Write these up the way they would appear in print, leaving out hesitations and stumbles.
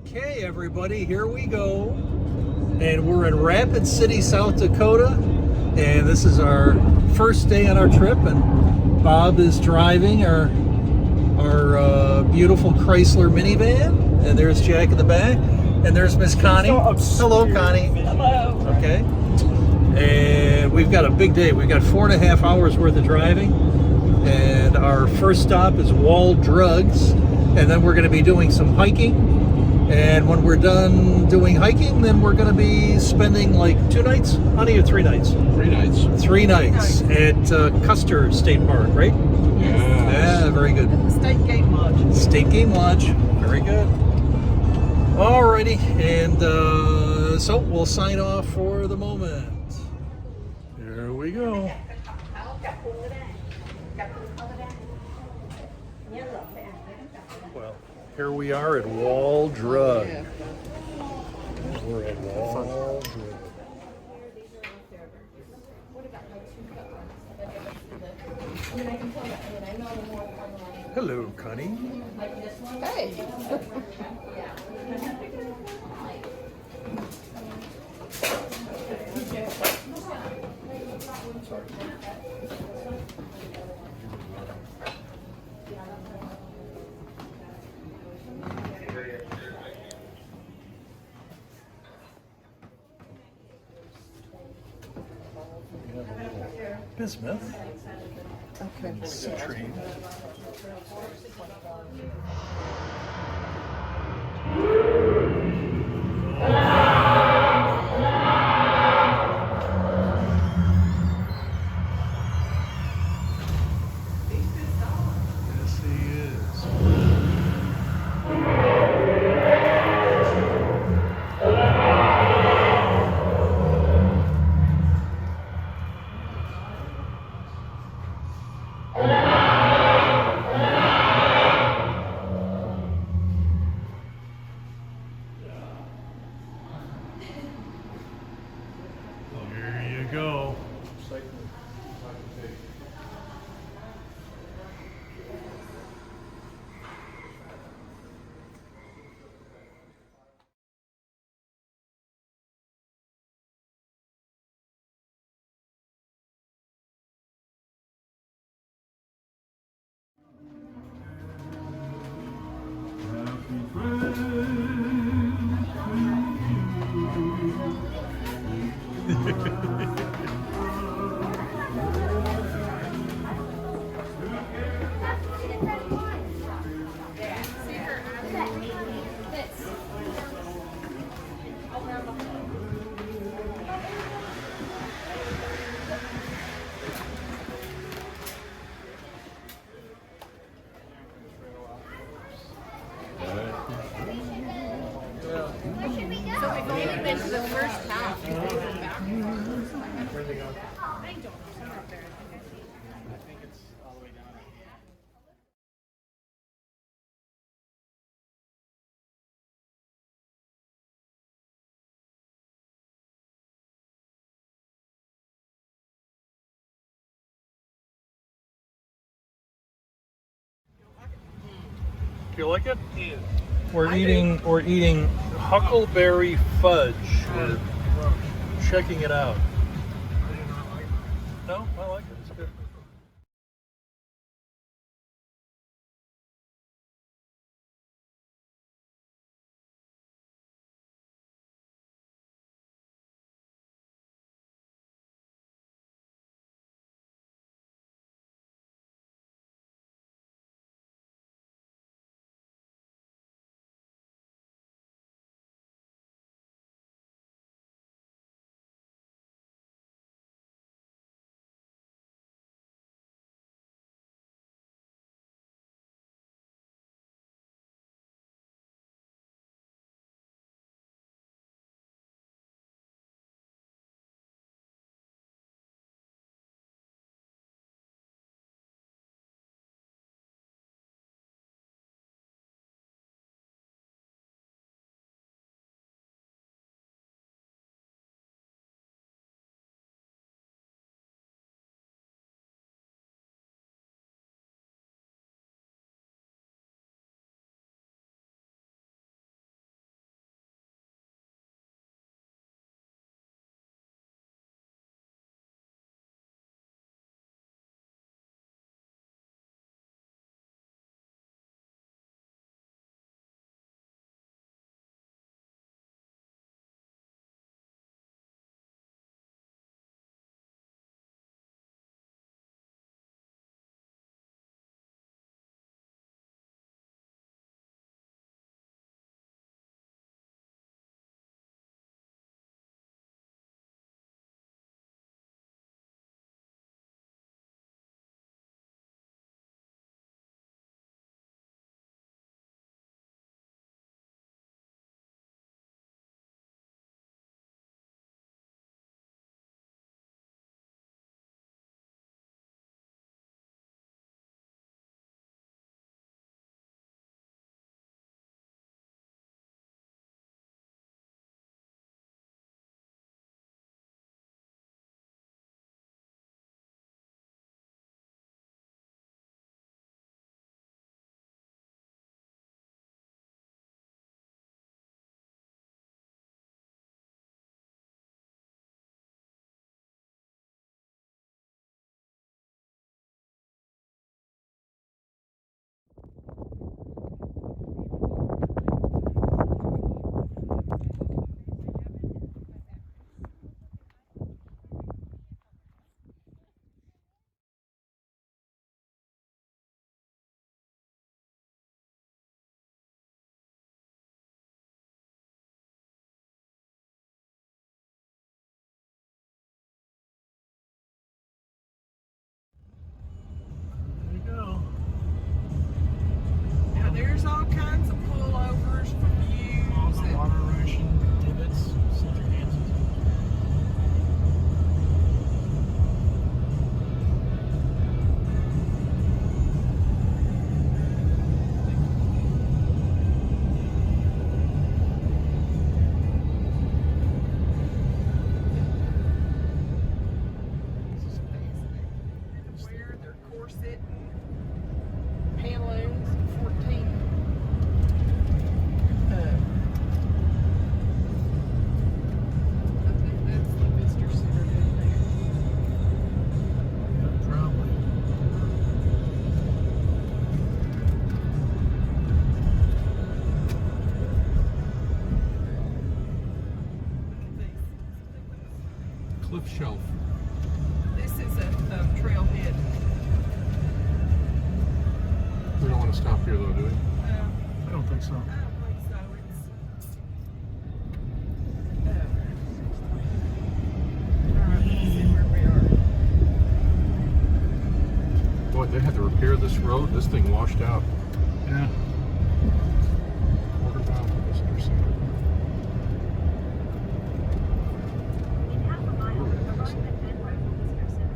Okay, everybody, here we go. And we're in Rapid City, South Dakota. And this is our first day on our trip. And Bob is driving our beautiful Chrysler minivan. And there's Jack in the back. And there's Miss Connie. Hello, Connie. Hello. Okay. And we've got a big day. We've got 4.5 hours worth of driving. And our first stop is Wall Drugs. And then we're going to be doing some hiking. And when we're done doing hiking, then we're going to be spending like 2 nights, honey, or 3 nights? 3 nights. 3 nights at Custer State Park, right? Yes. Yeah, very good. State Game Lodge. State Game Lodge. Very good. Alrighty, and so we'll sign off for the moment. Here we go. Well, here we are at Wall Drug. We're at Wall Drug. Hello, Connie. Hey. Bismuth. Okay. Citrine. Yes, he is. There you go. So we've only been to the first half. I don't know. Somewhere up there. I think it's all the way down. Do you like it? Yeah. We're eating huckleberry fudge. We're checking it out. No, I like it. It's good. corset and pantaloons, and 14. I think that's the visitor center down there. Probably. Look at these. Cliff shelf. This is a trailhead. We don't want to stop here though, do we? I I don't think so. don't think so. Alright, let's see where we are. Boy, they had to repair this road. This thing washed out. Yeah. Quarter mile from visitor center. In half a mile, arrive at Deadwood Visitor Center.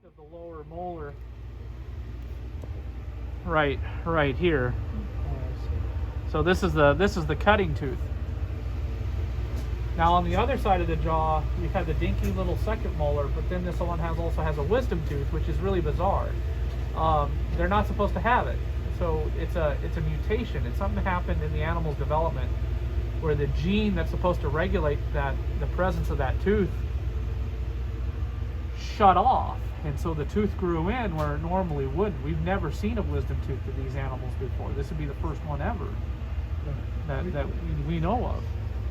Of the lower molar, right here. So this is the cutting tooth. Now on the other side of the jaw, you have the dinky little second molar, but then this one also has a wisdom tooth, which is really bizarre. They're not supposed to have it, so it's a mutation. It's something that happened in the animal's development, where the gene that's supposed to regulate the presence of that tooth shut off, and so the tooth grew in where it normally wouldn't. We've never seen a wisdom tooth to these animals before. This would be the first one ever that we know of.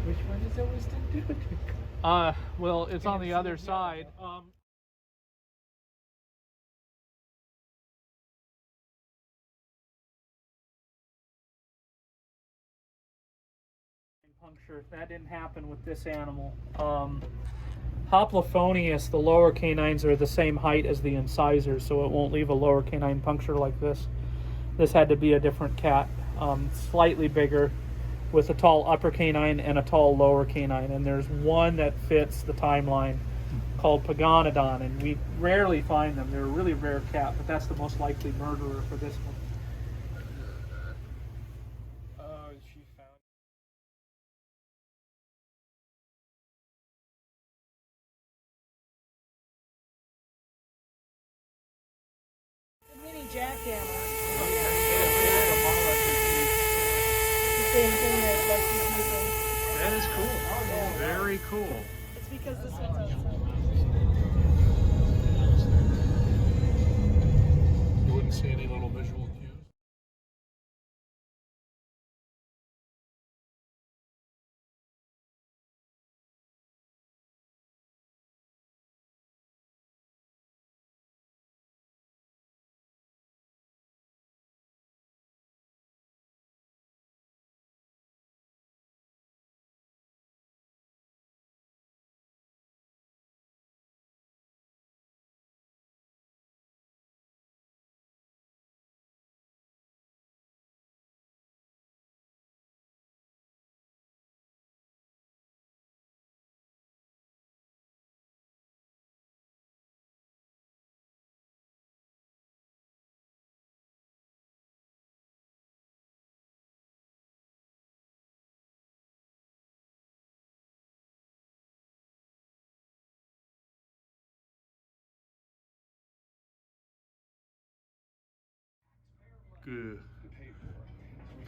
Which one is the wisdom tooth? Well, it's on the other side. Puncture. That didn't happen with this animal. Hoplophonius, the lower canines are the same height as the incisors, so it won't leave a lower canine puncture like this. This had to be a different cat, slightly bigger, with a tall upper canine and a tall lower canine. And there's one that fits the timeline called Pagonodon, and we rarely find them. They're a really rare cat, but that's the most likely murderer for this one. She found. The mini jackhammer. That is cool. Very cool. It's because this one's outside. You wouldn't see any little visual cues.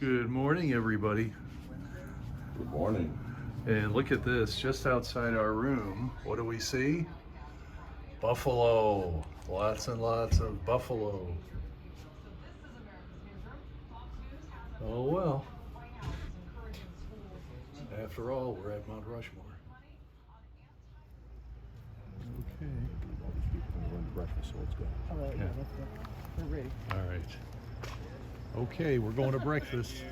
Good morning, everybody. Good morning. And look at this, just outside our room, what do we see? Buffalo. Lots and lots of buffalo. Oh well. After all, we're at Mount Rushmore. breakfast, so let's go. All right, Yeah. let's go. We're ready. All right. Okay, we're going to breakfast.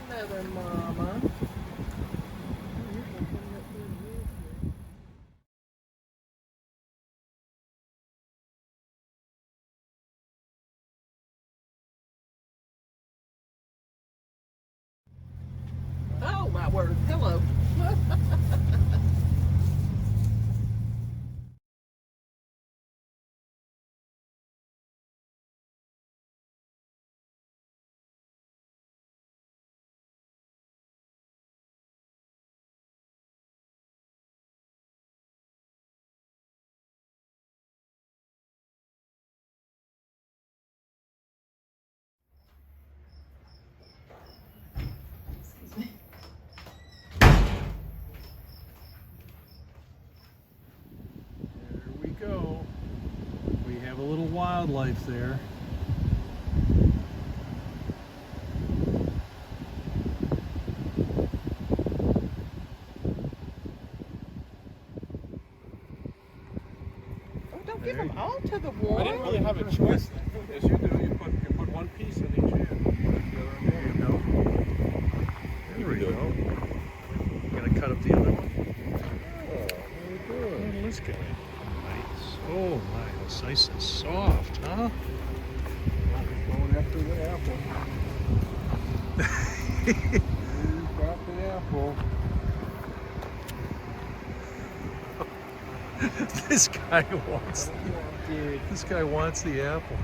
Another mama. Oh my word! Hello. There we go. We have a little wildlife there. Oh, don't give them all to the wall. I didn't really have a choice. As you do, you put one piece in each hand. There you go. There we go. Gonna cut up the other one. Very good. Look at this guy. Nice. Oh my, it's nice and soft, huh? Going after the apple. He's got the apple. This guy wants. This guy wants the apple.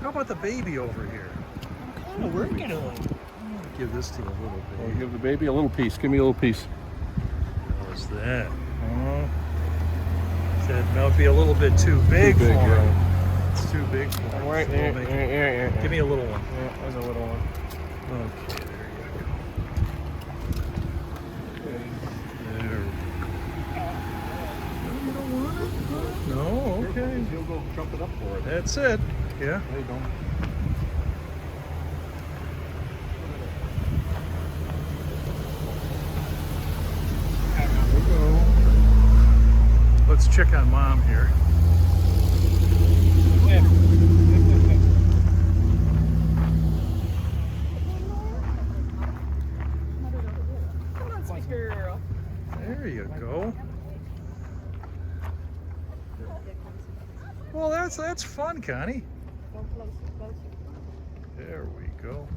How about the baby over here? I'm kind of working on it. Give this to the little Oh, baby. give the baby a little piece. Give me a little piece. How's that? Huh? That might be a little bit too big, Too big, for him. yeah. It's too big for him. Right, So we'll make it- Give me a little one. Yeah, there's a little one. Okay, there you go. There. You don't want it? No, okay. He'll go jump it up for it. That's it. Yeah. Hey, don't. let's check on Mom here. Come on, sweet girl. There you go. Well, that's fun, Connie. Go closer, closer. There we go.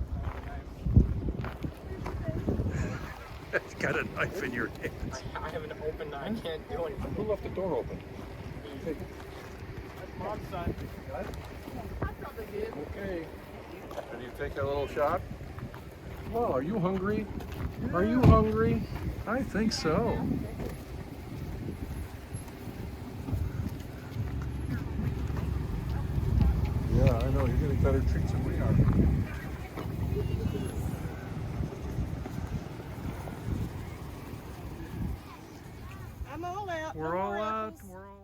You've got a knife in your hands. I have an open, I can't do anything. Who left the door open? Take it. Mom's son. Okay. Ready to take a little shot? Well, are you hungry? Are you hungry? I think so. Yeah, I know. You're getting better treats than we are. I'm all out. We're No all more out. apples. We're all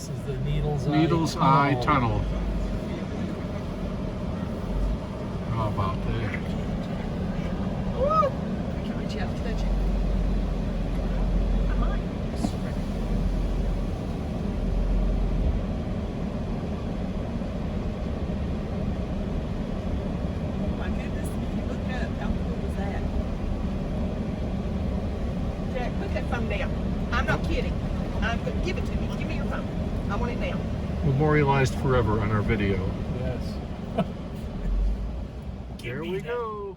This is the Needles Eye Needles Eye Tunnel. How about that? Woo! I can't reach out to touch it. I might. Oh my goodness, if you look up, how cool was that? Jack, put that phone down. I'm not kidding. Give it to me. Give me your phone. I want it now. Memorialized forever on our video. Yes. Here we go.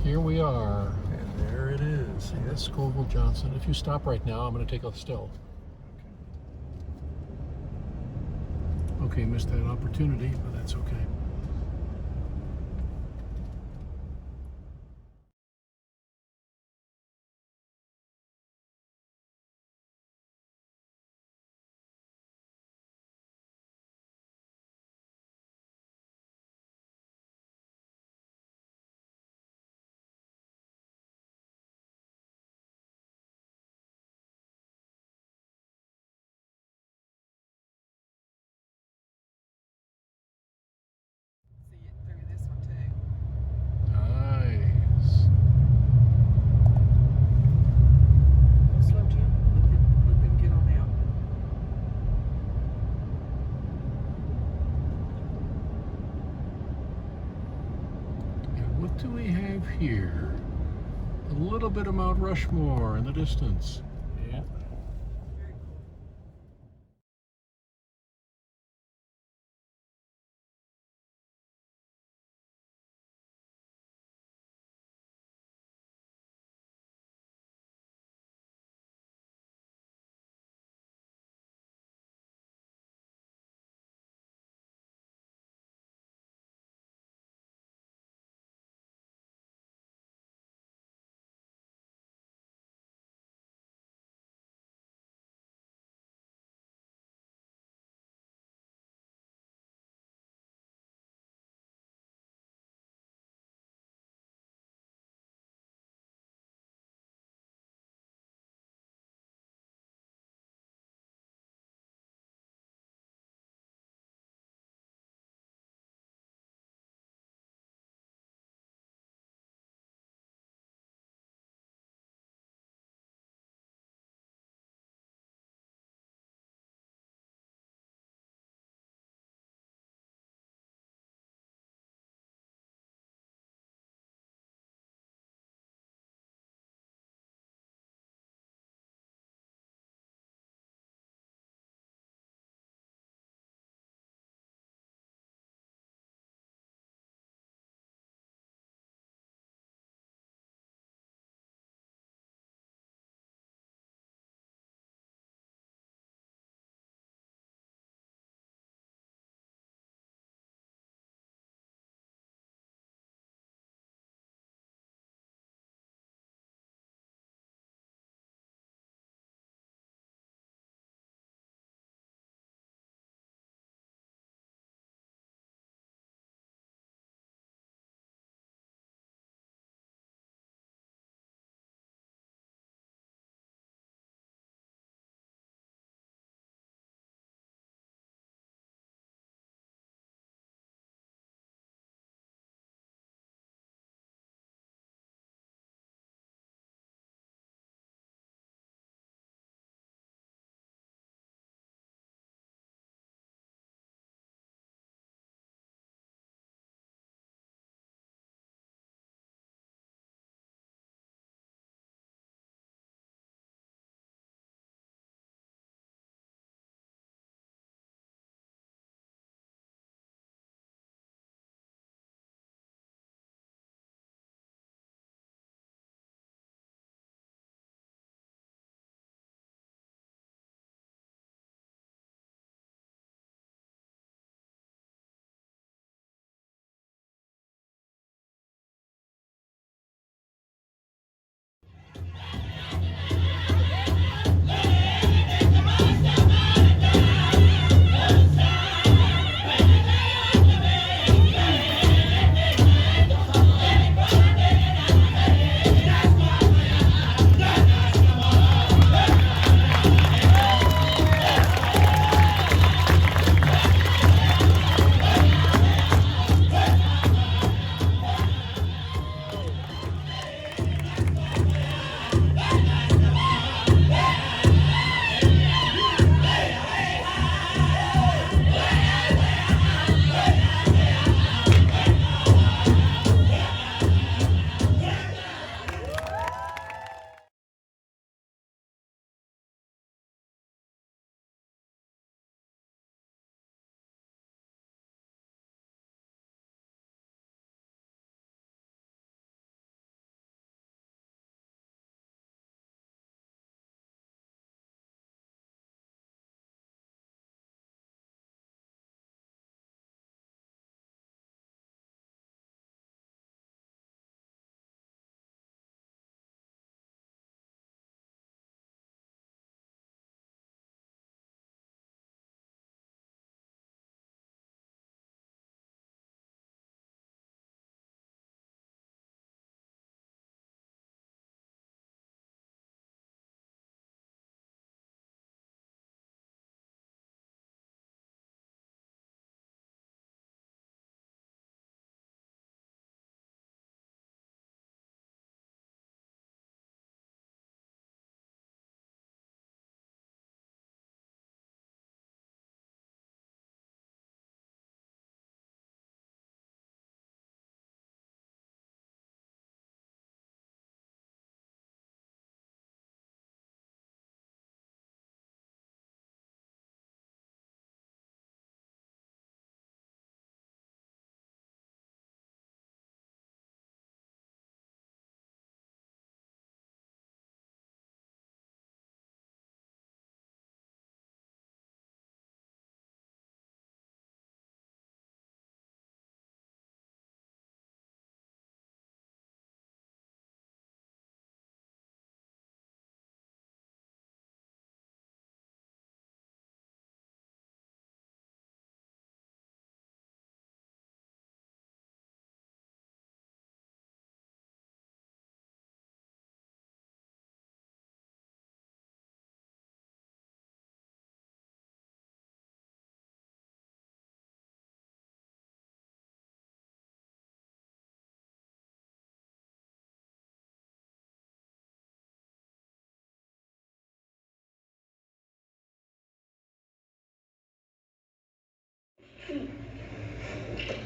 Here we are. And there it is. Yes, Scoville Johnson. If you stop right now, I'm going to take a still. Okay, missed that opportunity, but that's okay. See it through this one too. Nice. Slow Jim. Let them get on out. And what do we have here? A little bit of Mount Rushmore in the distance.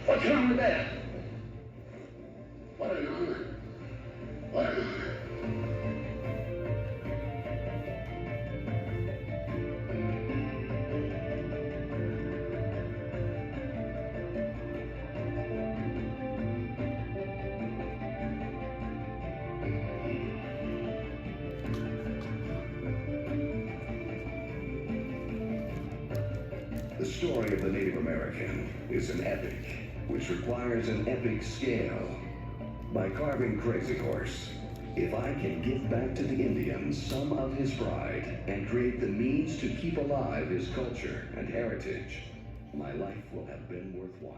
What's wrong with that? What are you hungry? What are you hungry? The story of the Native American is an epic, which requires an epic scale. By carving Crazy Horse, if I can give back to the Indians some of his pride and create the means to keep alive his culture and heritage, my life will have been worthwhile.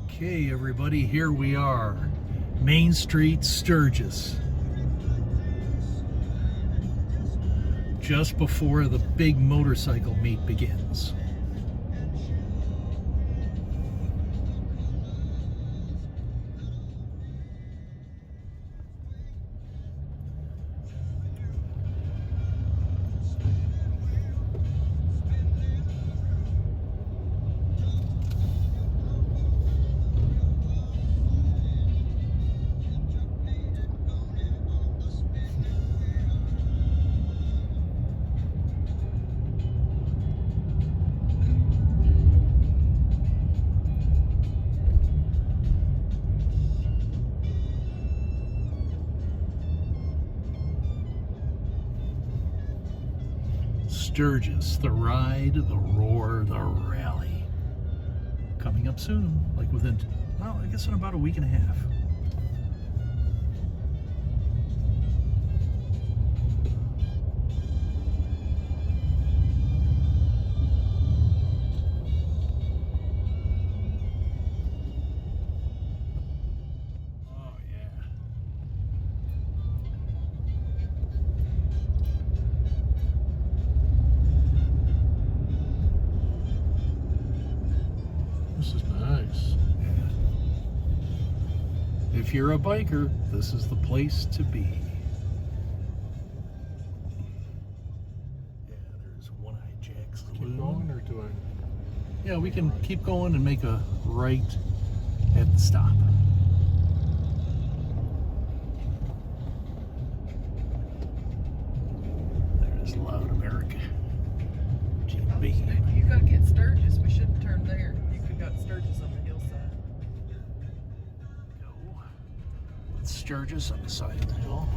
Okay, everybody, here we are. Main Street, Sturges. Just before the big motorcycle meet begins. Sturges, the ride, the roar, the rally. Coming up soon, like within, well, I guess in about a week and a half. Oh, yeah. This is nice. Yeah. If you're a biker, this is the place to be. Yeah, there's One-Eyed Jack's Keep Saloon. going, or do I? Yeah, we can keep going and make a right at the stop. There's Loud America. Jim Beam. You gotta get Sturges. We shouldn't turn there. You could got Sturges on the hillside. Go. With Sturges on the side of the hill.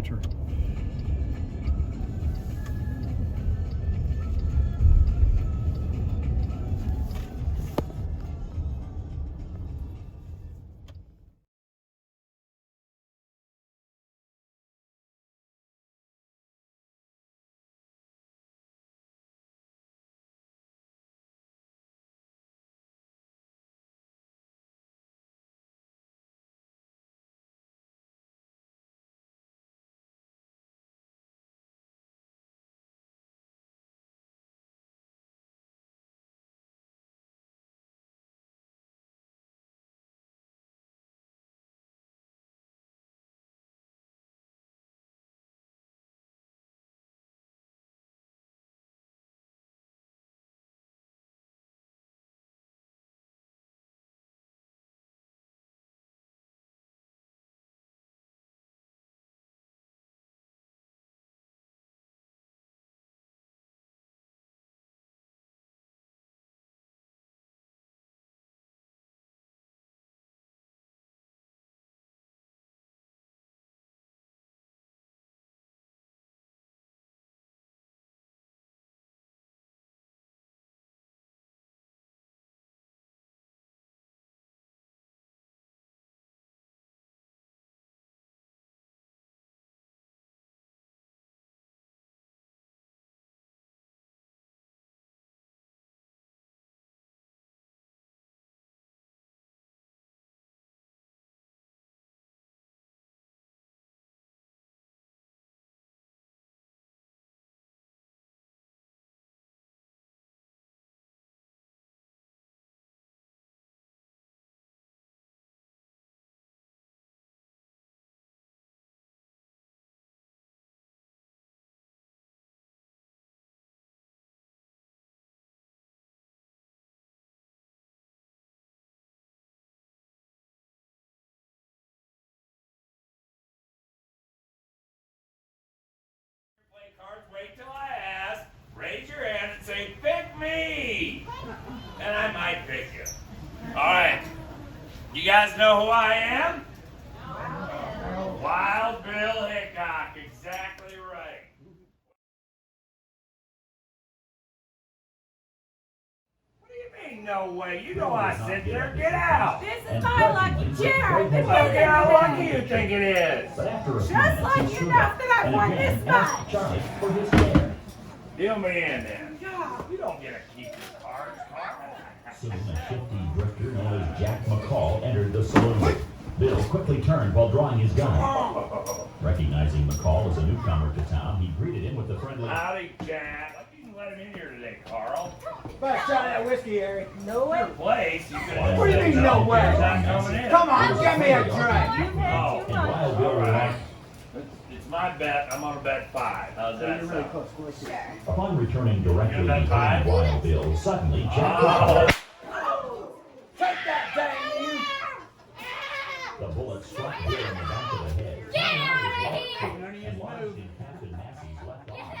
U-turn. Cards, wait till I ask. Raise your hand and say, pick me! And I might pick you. Alright. You guys know who I am? Wild Bill Hickok. Exactly right. What do you mean, no way? You know I sit there. Get out! This is my lucky chair. Look how lucky you think it is. Just like you know that I won this much. Deal me in then. You don't get to keep your cards, Carl. Soon a shifty drifter known as Jack McCall entered the saloon. Bill quickly turned while drawing his gun. Recognizing McCall as a newcomer to town, he greeted him with a friendly Howdy, Jack. You can let him in here today, Carl. Back shot of that whiskey, Harry. No way. Your place. You could What do you mean, no way? Not coming in. Come on, get me a drink. You've had too and much. while Bill relaxed. It's my bet. I'm gonna bet 5. How's that sound? Sure. Upon returning directly You're behind that Wild Bill, suddenly Jack Oh. Take that, dang you. the bullet struck Bill in the back of the head. Get out of here! And lodged in Captain Massey's left arm.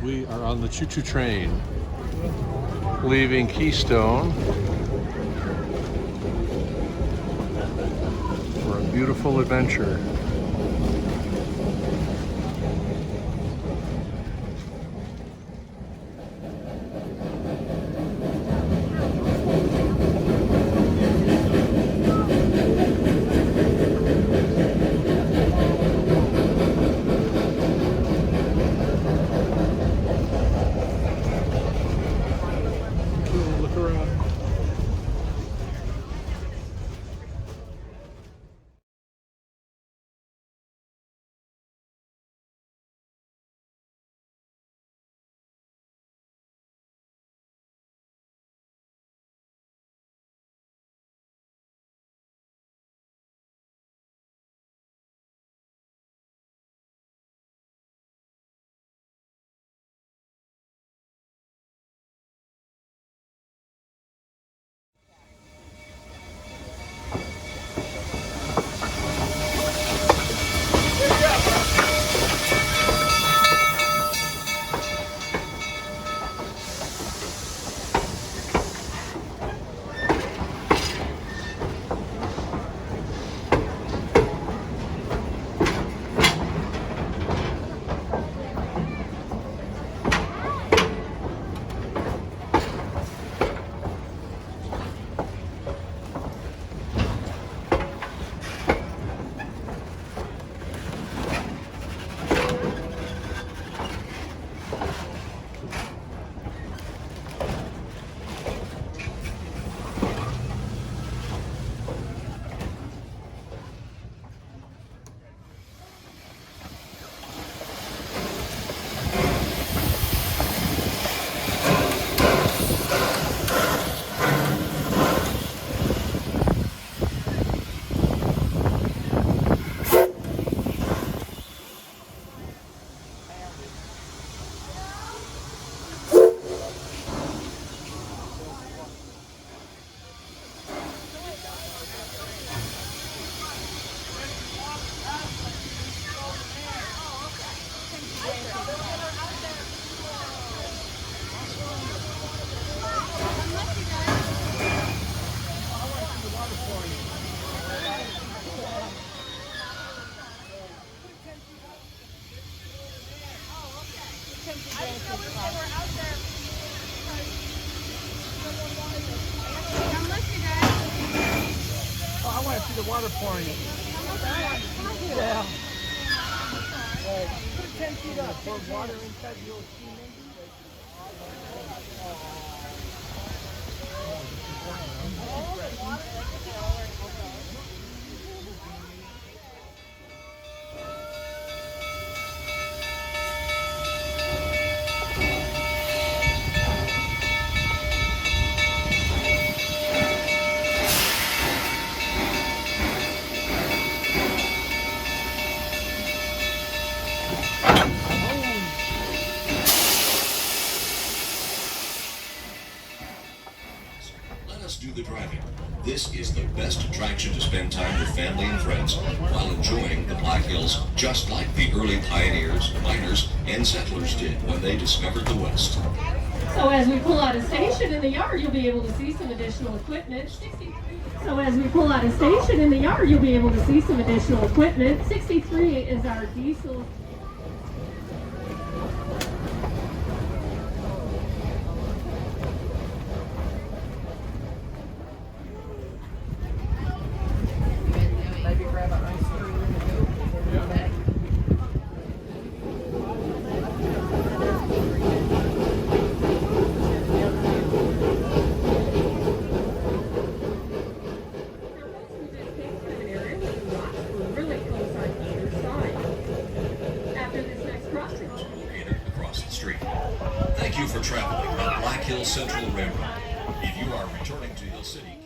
We are on the choo-choo train, leaving Keystone for a beautiful adventure. Look around. Oh, I want to see the water pouring it. Yeah. Put 10 feet up. Pour water inside the old steam Let us do the driving. This is the best attraction to spend time with family and friends while enjoying the Black Hills, just like the early pioneers, miners, and settlers did when they discovered the West. So as we pull out a station in the yard, you'll be able to see some additional equipment. 63 is our diesel. Thank you for traveling on Black Hills Central Railroad. If you are returning to Hill City,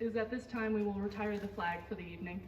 is at this time we will retire the flag for the evening.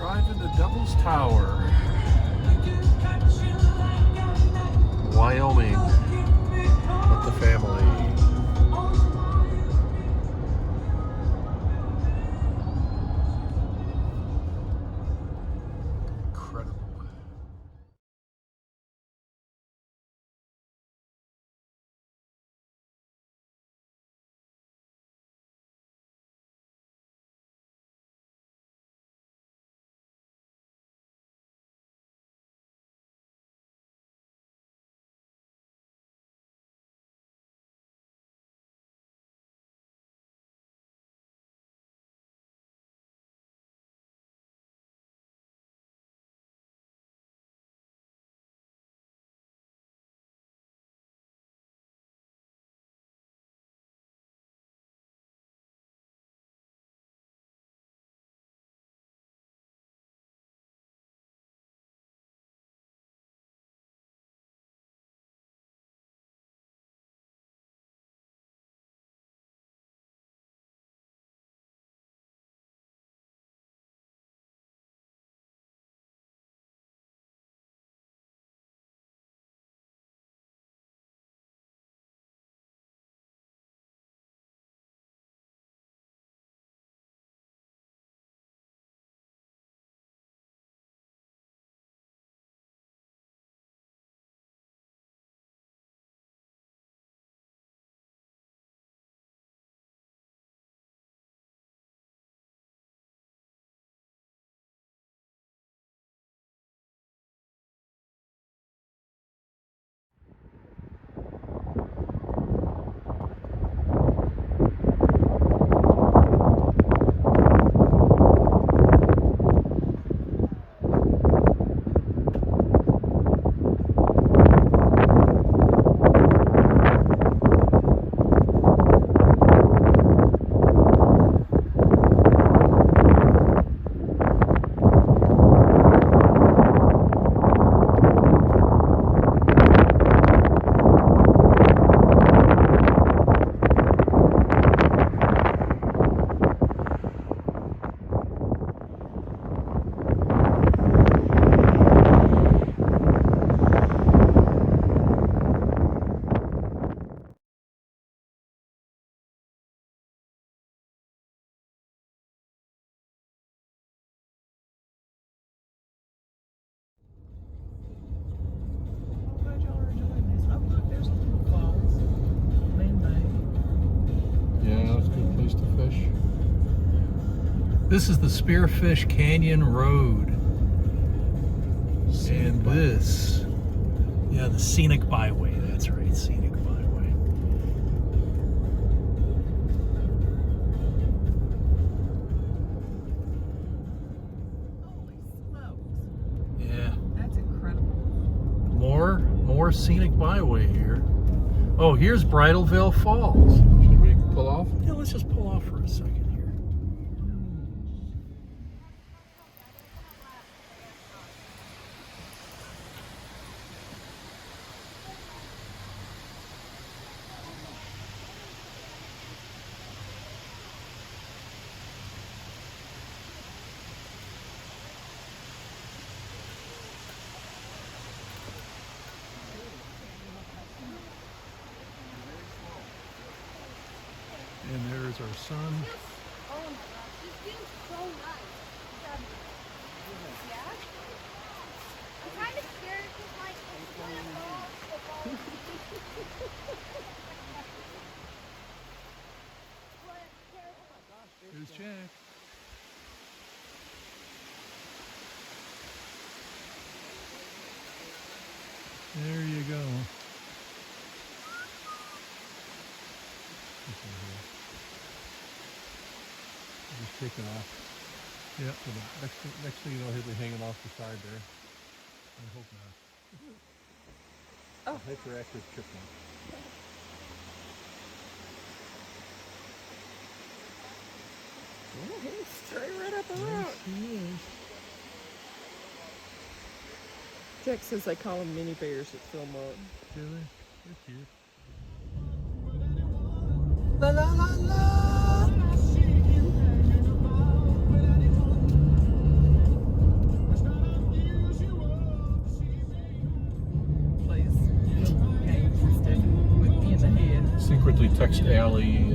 Driving to Devil's Tower, Wyoming, with the family. This is the Spearfish Canyon Road. And this, yeah, the Scenic Byway. That's right, Scenic Byway. Holy smokes. Yeah. That's incredible. More Scenic Byway here. Oh, here's Bridalveil Falls. Should we pull off? Yeah, let's just pull off for a second here. And there's our son. Oh my gosh, this feels so nice. Yeah? I'm kind of scared because like it's gonna fall. Here's Jack. There you go. Just take it off. Yeah, so the next thing you know, he'll be hanging off the side there. I hope not. Oh. Hyperactive chipmunk. Oh, he's straight right up the road. Yes, he is. Jack says I call them mini bears that film up. Do they? They're cute. La la la la! Plays games and stuff with me in the head. Secretly text Allie.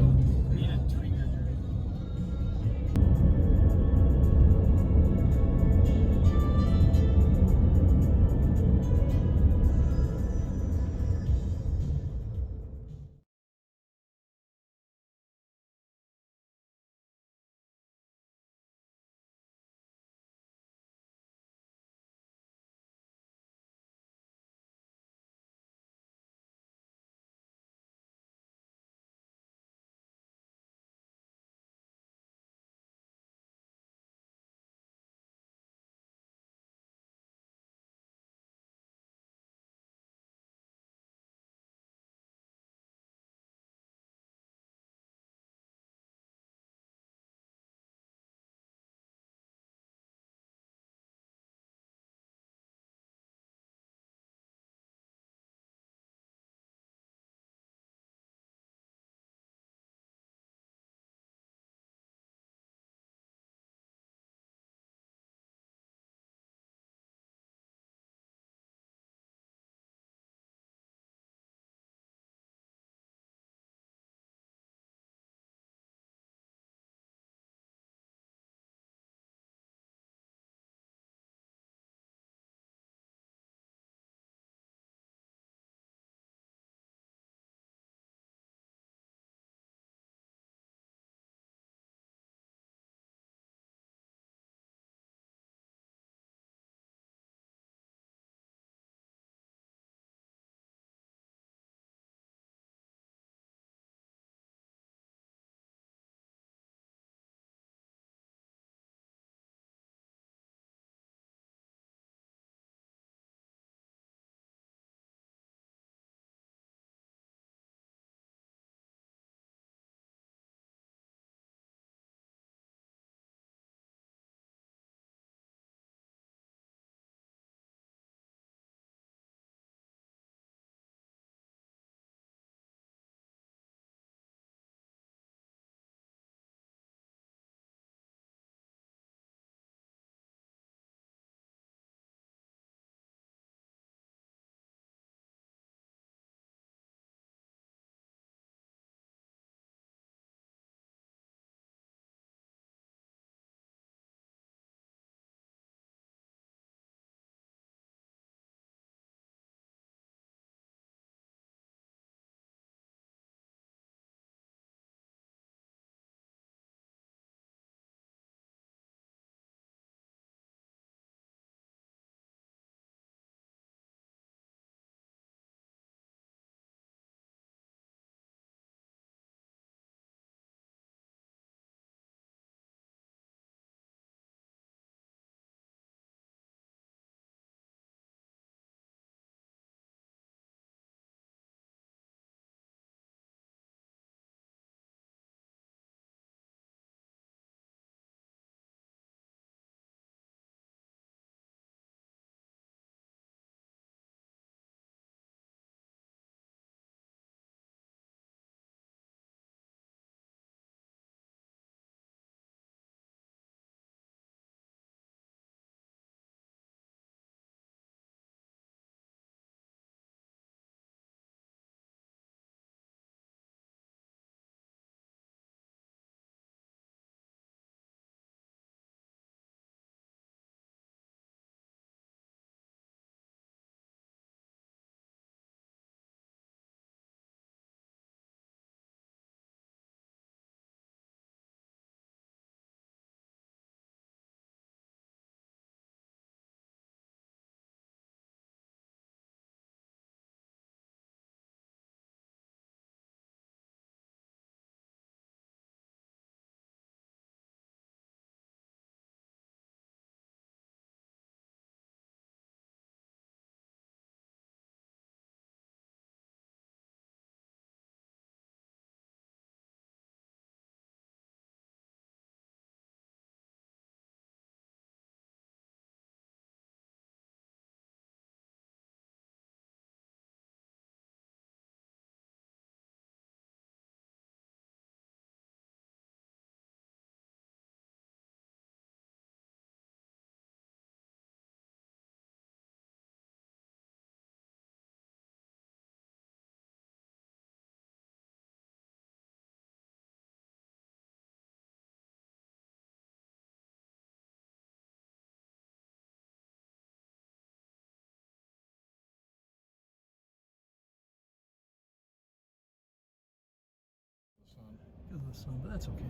sun, but that's okay.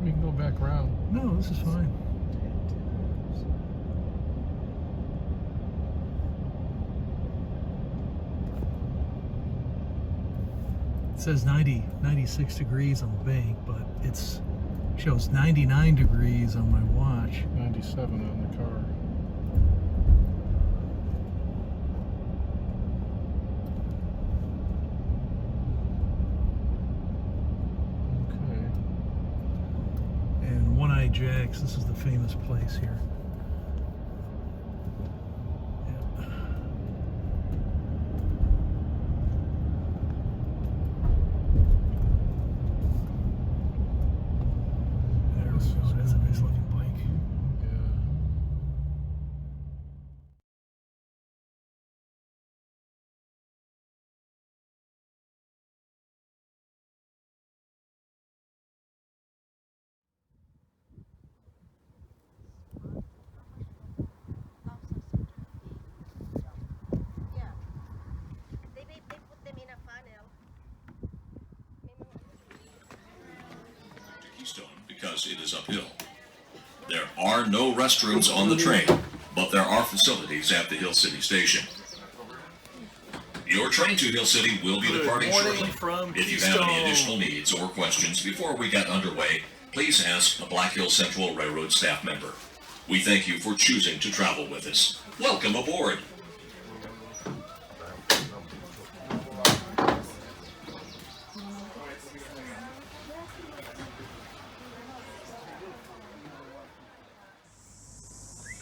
We can go back around. No, this is fine. It says 96 degrees on the bank, but it's shows 99 degrees on my watch. 97 on the car. Okay. And One-Eye Jack's, this is the famous place here. That's a nice looking bike. Because it is uphill. There are no restrooms on the train, but there are facilities at the Hill City station. Your train to Hill City will be departing shortly. If you have any additional needs or questions before we get underway, please ask a Black Hills Central Railroad staff member. We thank you for choosing to travel with us. Welcome aboard.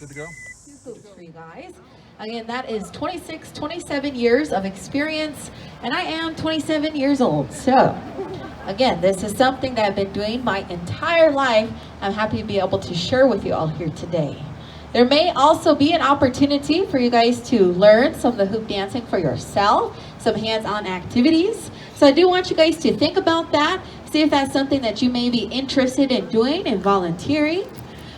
Good to go? For you guys. Again, that is 26, 27 years of experience, and I am 27 years old. So, again, this is something that I've been doing my entire life. I'm happy to be able to share with you all here today. There may also be an opportunity for you guys to learn some of the hoop dancing for yourself, some hands-on activities. So I do want you guys to think about that, see if that's something that you may be interested in doing and volunteering.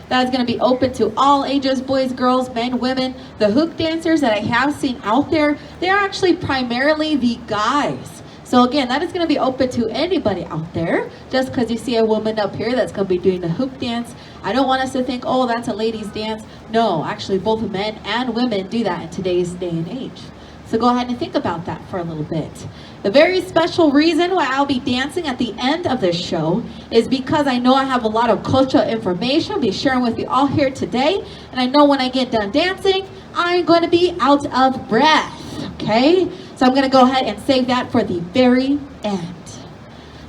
That is going to be open to all ages, boys, girls, men, women. The hoop dancers that I have seen out there, they're actually primarily the guys. So again, that is going to be open to anybody out there. Just because you see a woman up here that's going to be doing the hoop dance, I don't want us to think, oh, that's a ladies' dance. No, actually both men and women do that in today's day and age. So go ahead and think about that for a little bit. The very special reason why I'll be dancing at the end of this show is because I know I have a lot of cultural information I'll be sharing with you all here today. And I know when I get done dancing, I'm going to be out of breath, okay? So I'm going to go ahead and save that for the very end.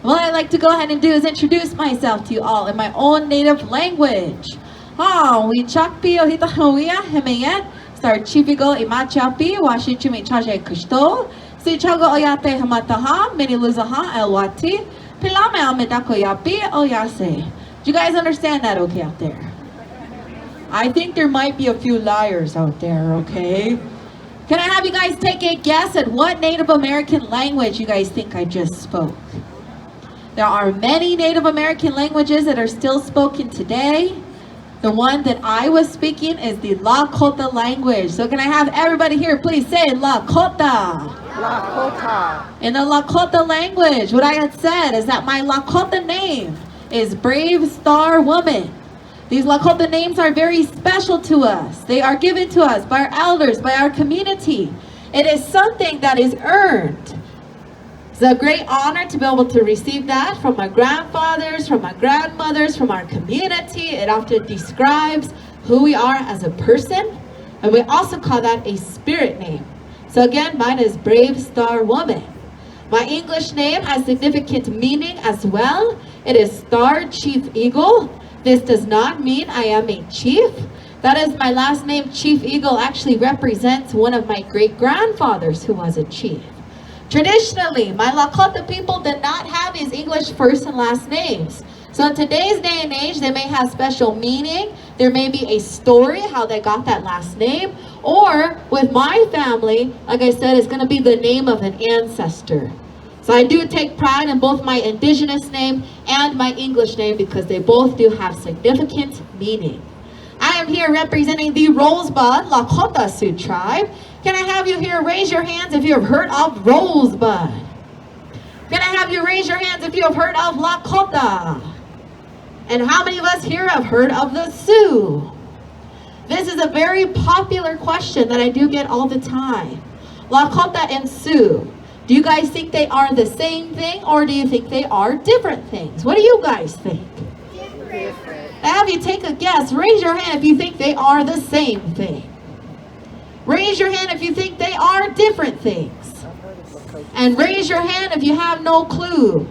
What I'd like to go ahead and do is introduce myself to you all in my own native language. We chakpi ohita huia hemeyet. Star chifigo imachapi washichu michaje kushto. Si chago oyate hamataha miniluzaha elwati. Pilame amedako yapi oyase. Do you guys understand that okay out there? I think there might be a few liars out there, okay? Can I have you guys take a guess at what Native American language you guys think I just spoke? There are many Native American languages that are still spoken today. The one that I was speaking is the Lakota language. So can I have everybody here please say Lakota? Lakota. In the Lakota language, what I had said is that my Lakota name is Brave Star Woman. These Lakota names are very special to us. They are given to us by our elders, by our community. It is something that is earned. It's a great honor to be able to receive that from my grandfathers, from my grandmothers, from our community. It often describes who we are as a person. And we also call that a spirit name. So again, mine is Brave Star Woman. My English name has significant meaning as well. It is Star Chief Eagle. This does not mean I am a chief. That is my last name. Chief Eagle actually represents one of my great-grandfathers who was a chief. Traditionally, my Lakota people did not have these English first and last names. So in today's day and age, they may have special meaning. There may be a story how they got that last name. Or with my family, like I said, it's going to be the name of an ancestor. So I do take pride in both my indigenous name and my English name because they both do have significant meaning. I am here representing the Rosebud Lakota Sioux tribe. Can I have you here raise your hands if you have heard of Rosebud? Can I have you raise your hands if you have heard of Lakota? And how many of us here have heard of the Sioux? This is a very popular question that I do get all the time. Lakota and Sioux. Do you guys think they are the same thing, or do you think they are different things? What do you guys think? Different. Have you take a guess? Raise your hand if you think they are the same thing. Raise your hand if you think they are different things. And raise your hand if you have no clue.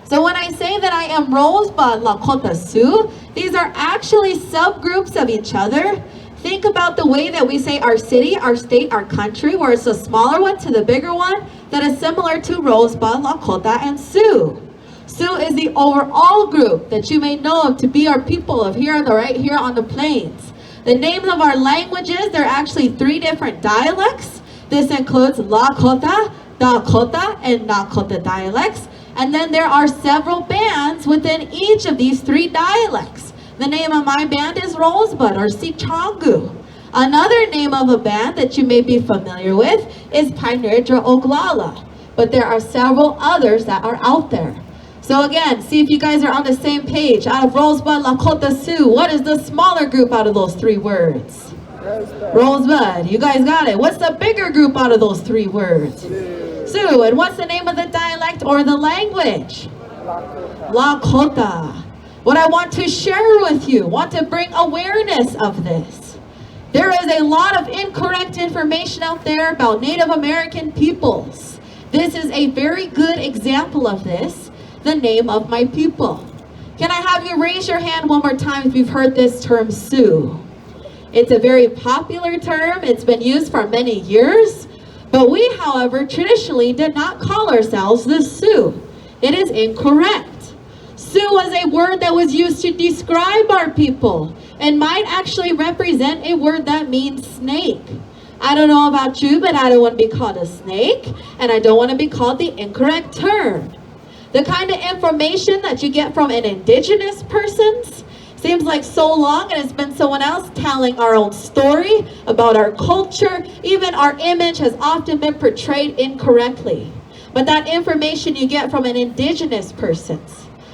So when I say that I am Rosebud Lakota Sioux, these are actually subgroups of each other. Think about the way that we say our city, our state, our country, where it's a smaller one to the bigger one that is similar to Rosebud, Lakota, and Sioux. Sioux is the overall group that you may know of to be our people of here, right here on the plains. The names of our languages, there are actually 3 different dialects. This includes Lakota, Dakota, and Nakota dialects. And then there are several bands within each of these 3 dialects. The name of my band is Rosebud or Sichangu. Another name of a band that you may be familiar with is Pinerdra Oglala. But there are several others that are out there. So again, see if you guys are on the same page. Out of Rosebud, Lakota, Sioux, what is the smaller group out of those 3 words? Rosebud. Rosebud. You guys got it. What's the bigger group out of those 3 words? Sioux. And what's the name of the dialect or the language? Lakota. Lakota. What I want to share with you, want to bring awareness of this. There is a lot of incorrect information out there about Native American peoples. This is a very good example of this, the name of my people. Can I have you raise your hand one more time if you've heard this term Sioux? It's a very popular term. It's been used for many years. But we, however, traditionally did not call ourselves the Sioux. It is incorrect. Sioux was a word that was used to describe our people and might actually represent a word that means snake. I don't know about you, but I don't want to be called a snake, and I don't want to be called the incorrect term. The kind of information that you get from an indigenous person seems like so long, and it's been someone else telling our own story about our culture. Even our image has often been portrayed incorrectly. But that information you get from an indigenous person,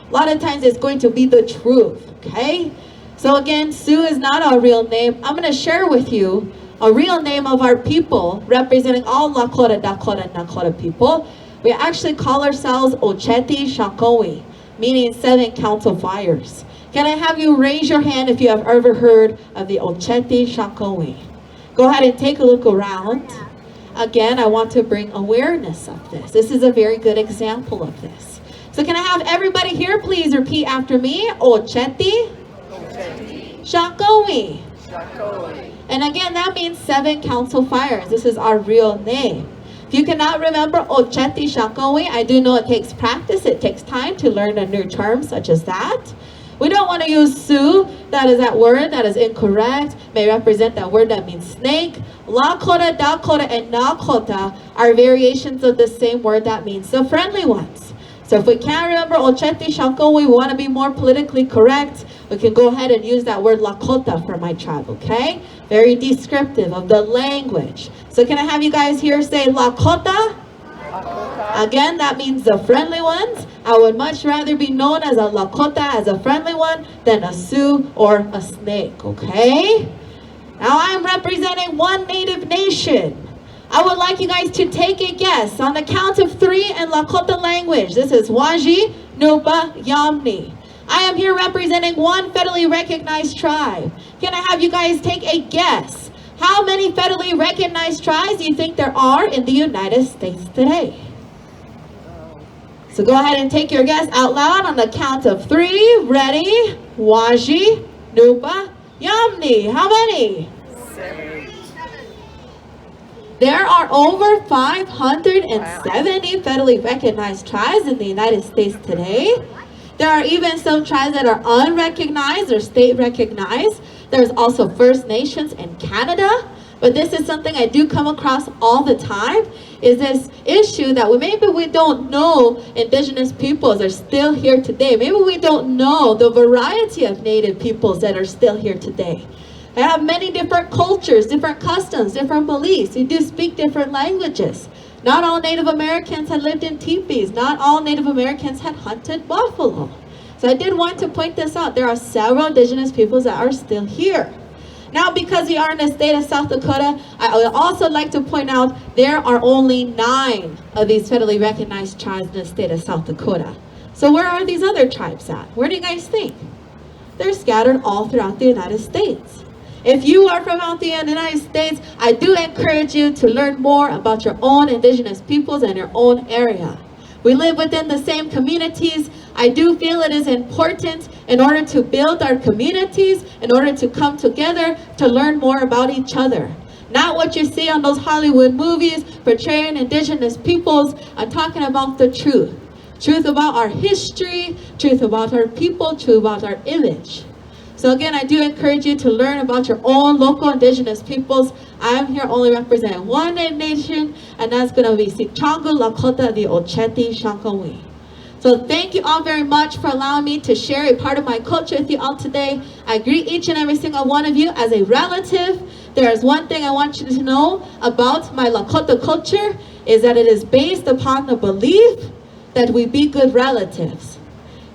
a lot of times it's going to be the truth, okay? So again, Sioux is not our real name. I'm going to share with you a real name of our people, representing all Lakota, Dakota, and Nakota people. We actually call ourselves Ocheti Shakowi, meaning 7 council fires. Can I have you raise your hand if you have ever heard of the Ocheti Shakowi? Go ahead and take a look around. Again, I want to bring awareness of this. This is a very good example of this. So can I have everybody here please repeat after me? Ocheti Shakowi. And again, that means 7 council fires. This is our real name. If you cannot remember Ocheti Shakowi, I do know it takes practice. It takes time to learn a new term such as that. We don't want to use Sioux. That is that word that is incorrect. May represent that word that means snake. Lakota, Dakota, and Nakota are variations of the same word that means the friendly ones. So if we can't remember Ocheti Shakowi, we want to be more politically correct, we can go ahead and use that word Lakota for my tribe, okay? Very descriptive of the language. So can I have you guys here say Lakota? Lakota. Again, that means the friendly ones. I would much rather be known as a Lakota, as a friendly one, than a Sioux or a snake, okay? Now I'm representing one Native nation. I would like you guys to take a guess on the count of 3 in Lakota language. This is Waji, Nuba, Yamni. I am here representing one federally recognized tribe. Can I have you guys take a guess? How many federally recognized tribes do you think there are in the United States today? So go ahead and take your guess out loud on the count of 3. Ready? Waji, Nuba, Yamni. How many? 7. There are over 570 federally recognized tribes in the United States today. There are even some tribes that are unrecognized or state recognized. There's also First Nations in Canada. But this is something I do come across all the time. is this issue that maybe we don't know indigenous peoples are still here today. Maybe we don't know the variety of native peoples that are still here today. They have many different cultures, different customs, different beliefs. They do speak different languages. Not all Native Americans had lived in teepees. Not all Native Americans had hunted buffalo. So I did want to point this out. There are several indigenous peoples that are still here. Now, because we are in the state of South Dakota, I would also like to point out there are only 9 of these federally recognized tribes in the state of South Dakota. So where are these other tribes at? Where do you guys think? They're scattered all throughout the United States. If you are from out there in the United States, I do encourage you to learn more about your own indigenous peoples and your own area. We live within the same communities. I do feel it is important in order to build our communities, in order to come together to learn more about each other. Not what you see on those Hollywood movies portraying indigenous peoples. I'm talking about the truth. Truth about our history, truth about our people, truth about our image. So again, I do encourage you to learn about your own local indigenous peoples. I'm here only representing one nation, and that's going to be Sicangu Lakota the Ocheti Shankawi. So thank you all very much for allowing me to share a part of my culture with you all today. I greet each and every single one of you as a relative. There is one thing I want you to know about my Lakota culture, is that it is based upon the belief that we be good relatives.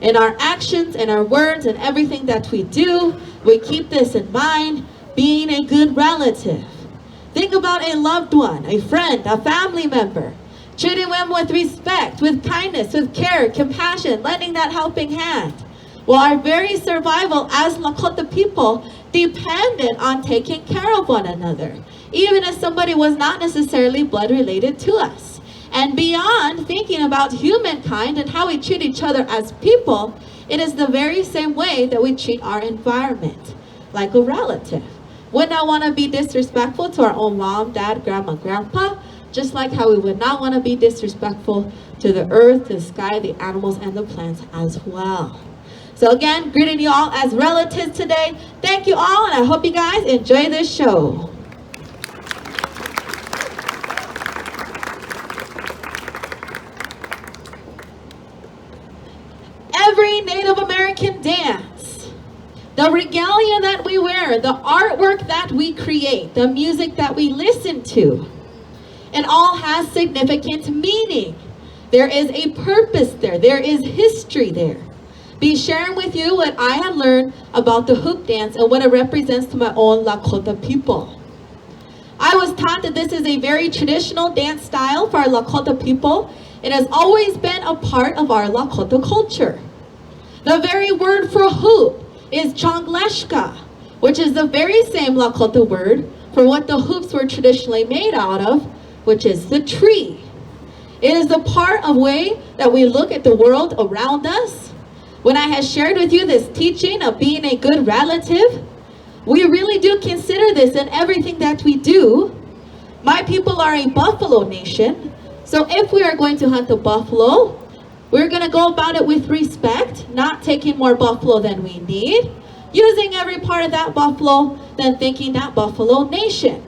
In our actions, in our words, and everything that we do, we keep this in mind, being a good relative. Think about a loved one, a friend, a family member. Treating them with respect, with kindness, with care, compassion, lending that helping hand. Well, our very survival as Lakota people depended on taking care of one another, even if somebody was not necessarily blood related to us. And beyond thinking about humankind and how we treat each other as people, it is the very same way that we treat our environment, like a relative. Would not want to be disrespectful to our own mom, dad, grandma, grandpa, just like how we would not want to be disrespectful to the earth, the sky, the animals, and the plants as well. So again, greeting you all as relatives today. Thank you all, and I hope you guys enjoy this show. Every Native American dance, the regalia that we wear, the artwork that we create, the music that we listen to, it all has significant meaning. There is a purpose there. There is history there. Be sharing with you what I have learned about the hoop dance and what it represents to my own Lakota people. I was taught that this is a very traditional dance style for our Lakota people. It has always been a part of our Lakota culture. The very word for hoop is changleshka, which is the very same Lakota word for what the hoops were traditionally made out of, which is the tree. It is the part of way that we look at the world around us. When I have shared with you this teaching of being a good relative, we really do consider this in everything that we do. My people are a buffalo nation, so if we are going to hunt the buffalo, we're going to go about it with respect, not taking more buffalo than we need, using every part of that buffalo, then thanking that buffalo nation.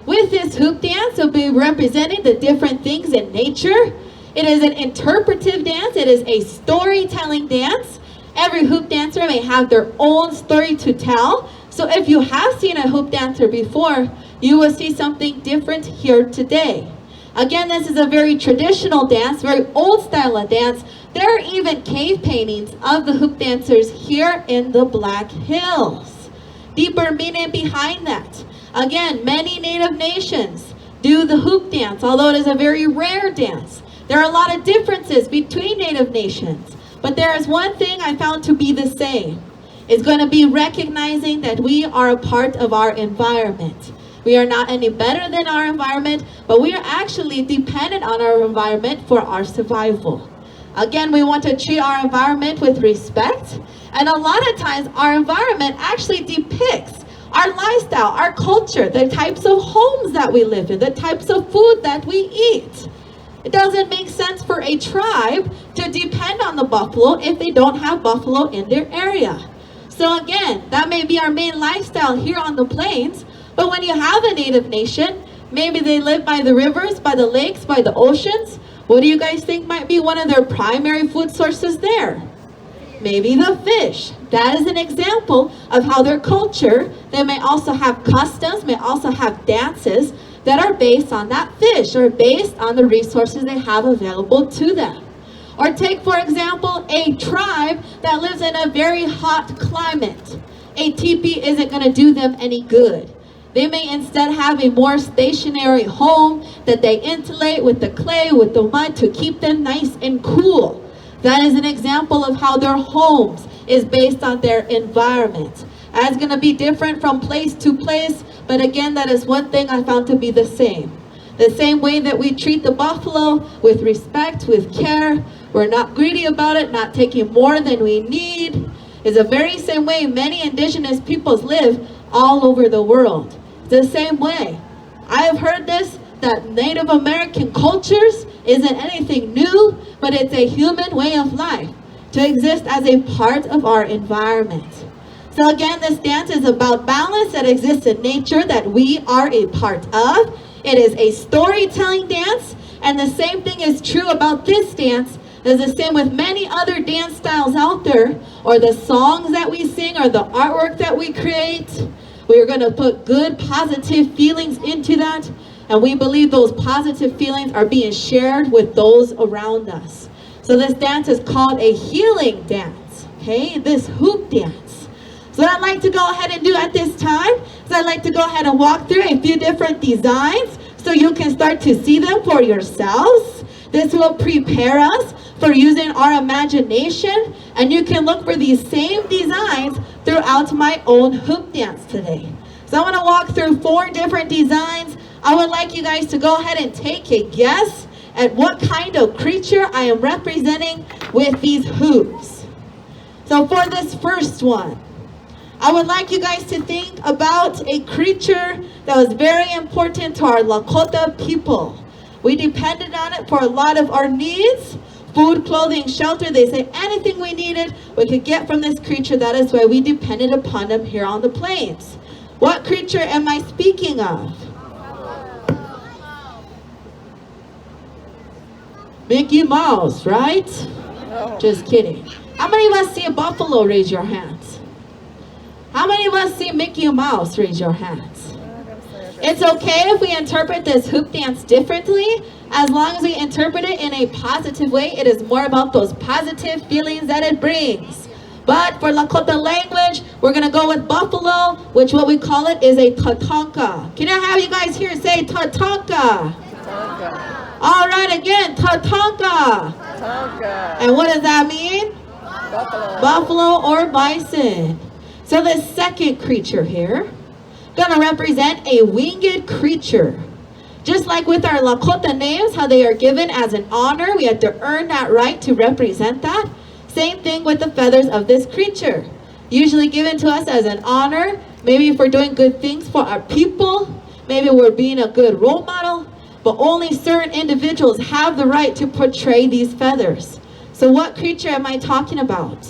With this hoop dance, we'll be representing the different things in nature. It is an interpretive dance. It is a storytelling dance. Every hoop dancer may have their own story to tell. So if you have seen a hoop dancer before, you will see something different here today. Again, this is a very traditional dance, very old style of dance. There are even cave paintings of the hoop dancers here in the Black Hills. Deeper meaning behind that. Again, many Native nations do the hoop dance, although it is a very rare dance. There are a lot of differences between Native nations, but there is one thing I found to be the same. It's going to be recognizing that we are a part of our environment. We are not any better than our environment, but we are actually dependent on our environment for our survival. Again, we want to treat our environment with respect, and a lot of times our environment actually depicts our lifestyle, our culture, the types of homes that we live in, the types of food that we eat. It doesn't make sense for a tribe to depend on the buffalo if they don't have buffalo in their area. So again, that may be our main lifestyle here on the plains, but when you have a Native nation, Maybe they live by the rivers, by the lakes, by the oceans. What do you guys think might be one of their primary food sources there? Maybe the fish. That is an example of how their culture, they may also have customs, may also have dances that are based on that fish or based on the resources they have available to them. Or take, for example, a tribe that lives in a very hot climate. A teepee isn't going to do them any good. They may instead have a more stationary home that they insulate with the clay, with the mud to keep them nice and cool. That is an example of how their homes is based on their environment. That's going to be different from place to place, but again, that is one thing I found to be the same. The same way that we treat the buffalo with respect, with care, we're not greedy about it, not taking more than we need, is the very same way many indigenous peoples live all over the world. The same way. I have heard this, that Native American cultures isn't anything new, but it's a human way of life to exist as a part of our environment. So again, this dance is about balance that exists in nature that we are a part of. It is a storytelling dance, and the same thing is true about this dance. It's the same with many other dance styles out there, or the songs that we sing, or the artwork that we create. We are going to put good, positive feelings into that, and we believe those positive feelings are being shared with those around us. So this dance is called a healing dance, okay? This hoop dance. So what I'd like to go ahead and do at this time is I'd like to go ahead and walk through a few different designs so you can start to see them for yourselves. This will prepare us for using our imagination, and you can look for these same designs throughout my own hoop dance today. So I want to walk through 4 different designs. I would like you guys to go ahead and take a guess at what kind of creature I am representing with these hoops. So for this first one, I would like you guys to think about a creature that was very important to our Lakota people. We depended on it for a lot of our needs. Food, clothing, shelter, they say anything we needed, we could get from this creature. That is why we depended upon them here on the plains. What creature am I speaking of? Mickey Mouse, right? No. Just kidding. How many of us see a buffalo? Raise your hands. How many of us see Mickey Mouse? Raise your hands. It's okay if we interpret this hoop dance differently, as long as we interpret it in a positive way. It is more about those positive feelings that it brings. But for Lakota language, we're going to go with buffalo, which what we call it is a tatanka. Can I have you guys here say tatanka? Tatanka. All right, again, tatanka. Tatanka. And what does that mean? Buffalo. Buffalo or bison. So the second creature here, going to represent a winged creature. Just like with our Lakota names, how they are given as an honor, we have to earn that right to represent that. Same thing with the feathers of this creature. Usually given to us as an honor, maybe if we're doing good things for our people, maybe we're being a good role model, but only certain individuals have the right to portray these feathers. So what creature am I talking about?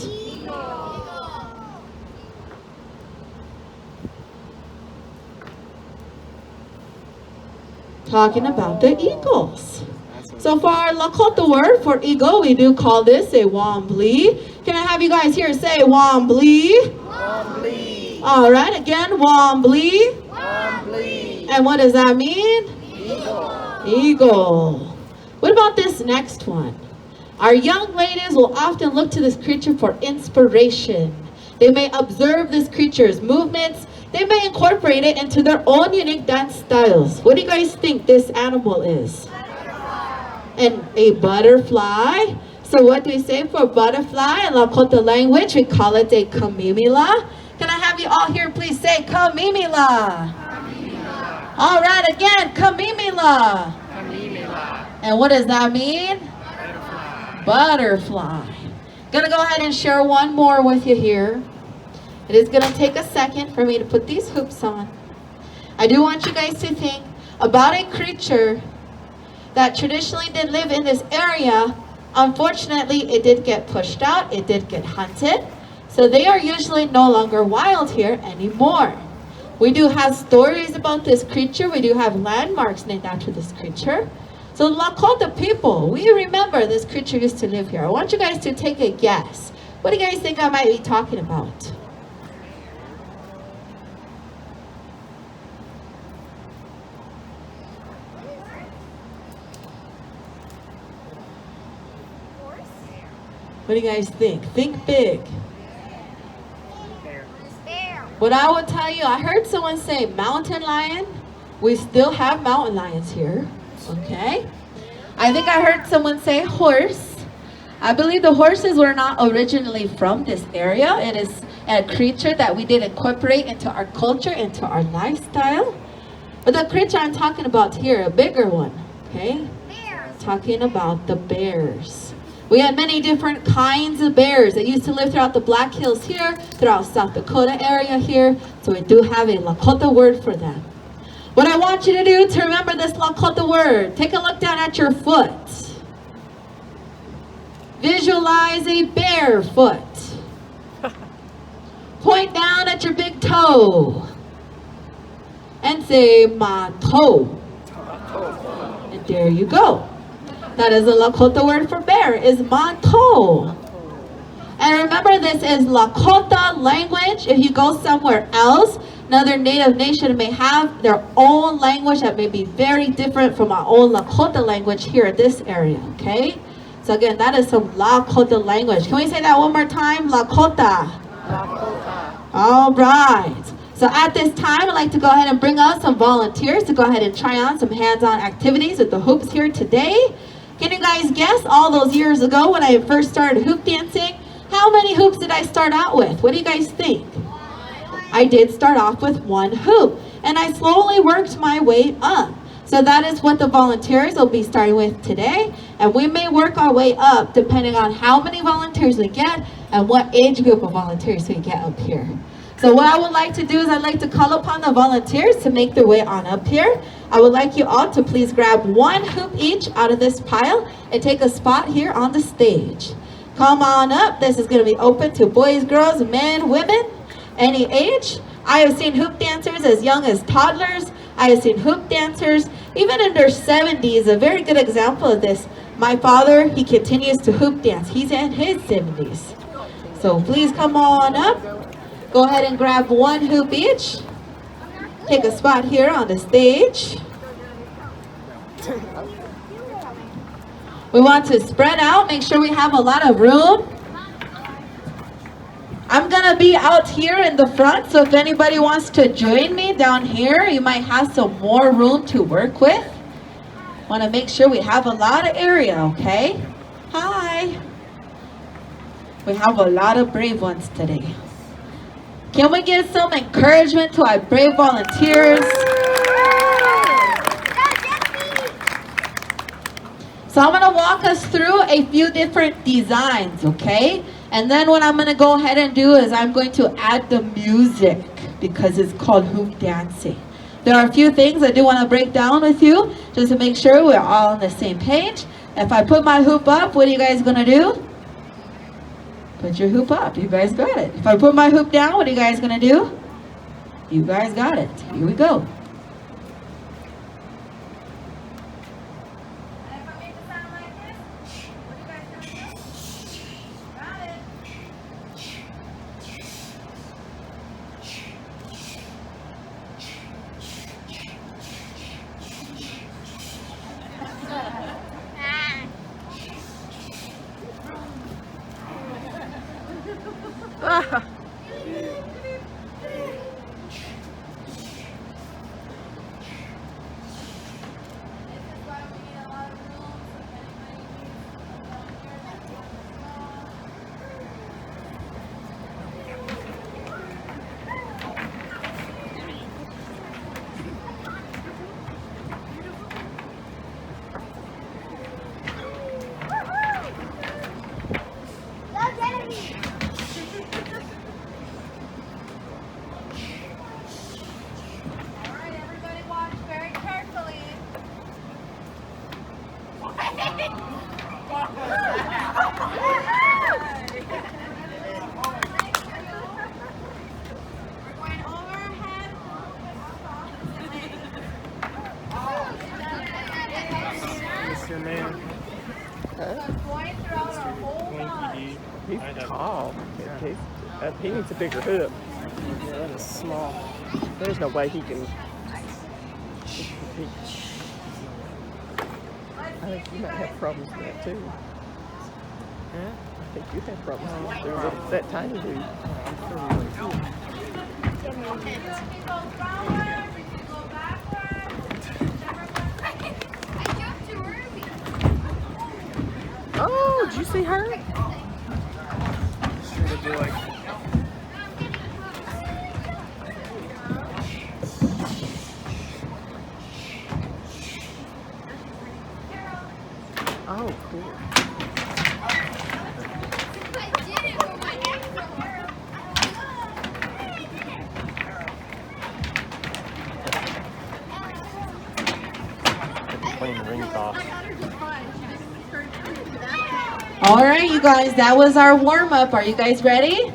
Talking about the eagles. So for our Lakota word for eagle, we do call this a wombly. Can I have you guys here say wombly? Wombly. All right, again, wombly. Wombly. And what does that mean? Eagle. Eagle. What about this next one? Our young ladies will often look to this creature for inspiration. They may observe this creature's movements. They may incorporate it into their own unique dance styles. What do you guys think this animal is? And a butterfly. So what do we say for butterfly in Lakota language? We call it a kamimila. Can I have you all here please say kamimila? Kamimila. All right, again, kamimila. Kamimila. And what does that mean? Butterfly. Butterfly. Gonna go ahead and share one more with you here. It is going to take a second for me to put these hoops on. I do want you guys to think about a creature that traditionally did live in this area. Unfortunately, it did get pushed out. It did get hunted. So they are usually no longer wild here anymore. We do have stories about this creature. We do have landmarks named after this creature. So Lakota people, we remember this creature used to live here. I want you guys to take a guess. What do you guys think I might be talking about? What do you guys think? Think big. What I would tell you, I heard someone say mountain lion. We still have mountain lions here. Okay. I think I heard someone say horse. I believe the horses were not originally from this area. It is a creature that we did incorporate into our culture, into our lifestyle. But the creature I'm talking about here, a bigger one. Okay. Talking about the bears. We had many different kinds of bears that used to live throughout the Black Hills here, throughout South Dakota area here. So we do have a Lakota word for them. What I want you to do to remember this Lakota word, take a look down at your foot. Visualize a bear foot. Point down at your big toe. And say, my toe. And there you go. That is the Lakota word for bear, is manto. And remember, this is Lakota language. If you go somewhere else, another native nation may have their own language that may be very different from our own Lakota language here in this area, okay? So again, that is some Lakota language. Can we say that one more time? Lakota. Lakota. All right. So at this time, I'd like to go ahead and bring out some volunteers to go ahead and try on some hands-on activities with the hoops here today. Can you guys guess, all those years ago when I first started hoop dancing, how many hoops did I start out with? What do you guys think? I did start off with one hoop, and I slowly worked my way up. So that is what the volunteers will be starting with today, and we may work our way up depending on how many volunteers we get and what age group of volunteers we get up here. So what I would like to do is I'd like to call upon the volunteers to make their way on up here. I would like you all to please grab one hoop each out of this pile and take a spot here on the stage. Come on up. This is going to be open to boys, girls, men, women, any age. I have seen hoop dancers as young as toddlers. I have seen hoop dancers even in their 70s. A very good example of this. My father, he continues to hoop dance. He's in his 70s. So please come on up. Go ahead and grab one hoop each. Take a spot here on the stage. We want to spread out, make sure we have a lot of room. I'm gonna be out here in the front, so if anybody wants to join me down here, you might have some more room to work with. Want to make sure we have a lot of area, okay? Hi. We have a lot of brave ones today. Can we give some encouragement to our brave volunteers? So I'm going to walk us through a few different designs, okay? And then what I'm going to go ahead and do is I'm going to add the music because it's called hoop dancing. There are a few things I do want to break down with you just to make sure we're all on the same page. If I put my hoop up, what are you guys going to do? Put your hoop up. You guys got it. If I put my hoop down, what are you guys going to do? You guys got it. Here we go. He's tall. He needs a bigger hook. Yeah, that is small. There's no way he can. I think you might have problems with that too. Yeah? I think you have problems with that tiny dude. Oh, did you see her? Should be like. Oh, cool. Playing ring toss. All right, you guys, that was our warm-up. Are you guys ready?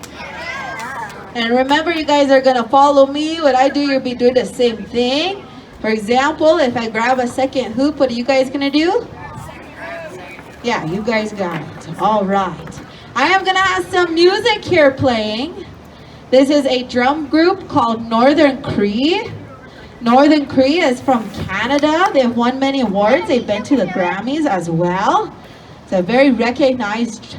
And remember, you guys are going to follow me. What I do, you'll be doing the same thing. For example, if I grab a second hoop, what are you guys going to do? Yeah, you guys got it. All right. I am going to have some music here playing. This is a drum group called Northern Cree. Northern Cree is from Canada. They've won many awards. They've been to the Grammys as well. It's a very recognized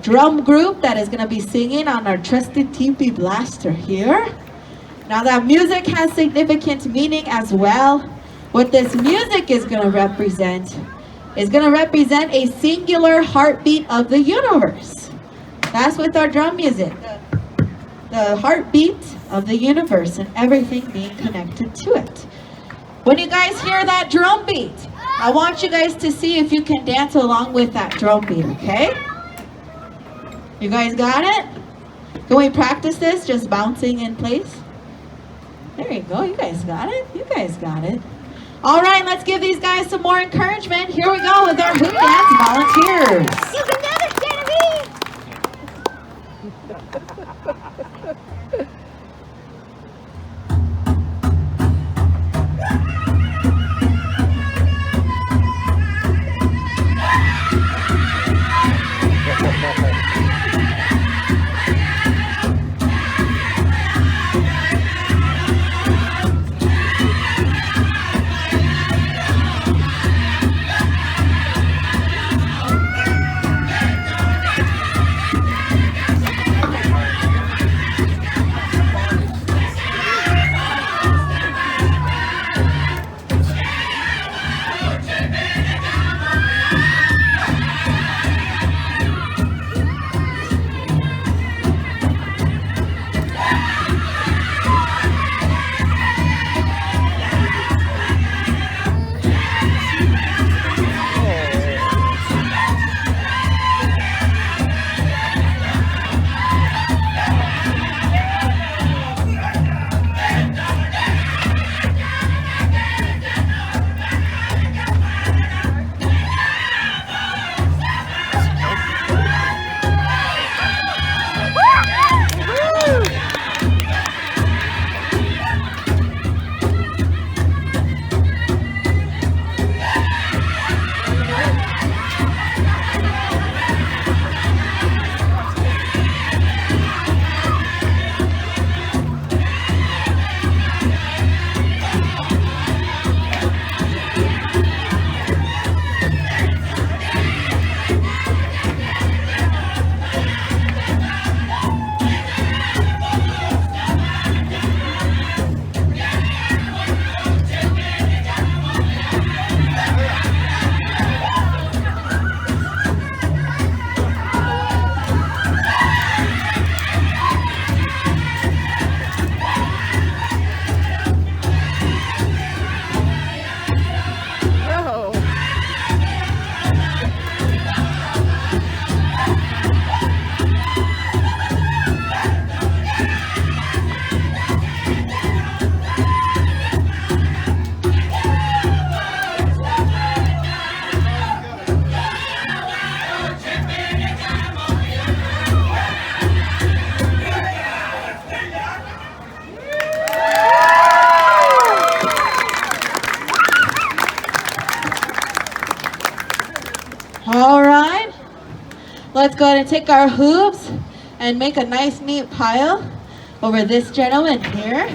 drum group that is going to be singing on our trusted TP blaster here. Now that music has significant meaning as well. What this music is going to represent a singular heartbeat of the universe. That's with our drum music. The heartbeat of the universe and everything being connected to it. When you guys hear that drum beat, I want you guys to see if you can dance along with that drum beat, okay? You guys got it? Can we practice this, just bouncing in place? There you go, you guys got it. You guys got it. All right, let's give these guys some more encouragement. Here we go with our hoop dance volunteers. You can never stand me! go ahead and take our hoops and make a nice neat pile over this gentleman here.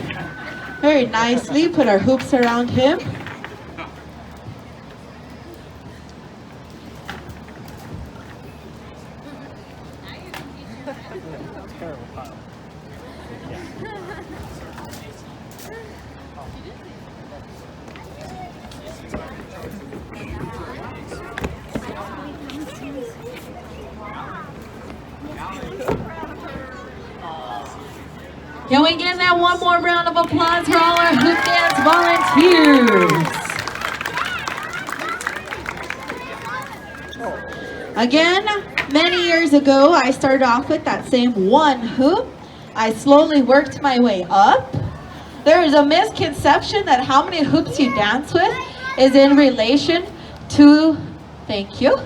Very nicely, put our hoops around him. Can we give that one more round of applause for all our hoop dance volunteers? Again, many years ago, I started off with that same one hoop. I slowly worked my way up. There is a misconception that how many hoops you dance with is in relation to, thank you,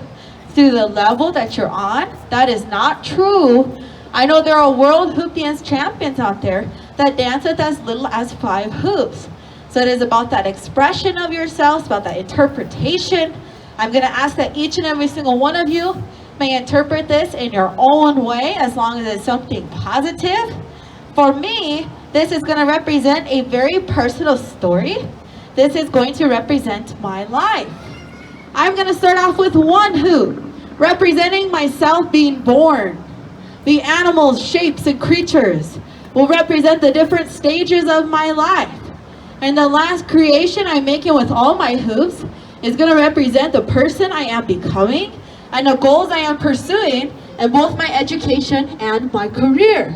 to the level that you're on. That is not true. I know there are world hoop dance champions out there that dance with as little as 5 hoops. So it is about that expression of yourselves, about that interpretation. I'm going to ask that each and every single one of you may interpret this in your own way, as long as it's something positive. For me, this is going to represent a very personal story. This is going to represent my life. I'm going to start off with one hoop, representing myself being born. The animals, shapes, and creatures will represent the different stages of my life. And the last creation I'm making with all my hoops is going to represent the person I am becoming and the goals I am pursuing in both my education and my career.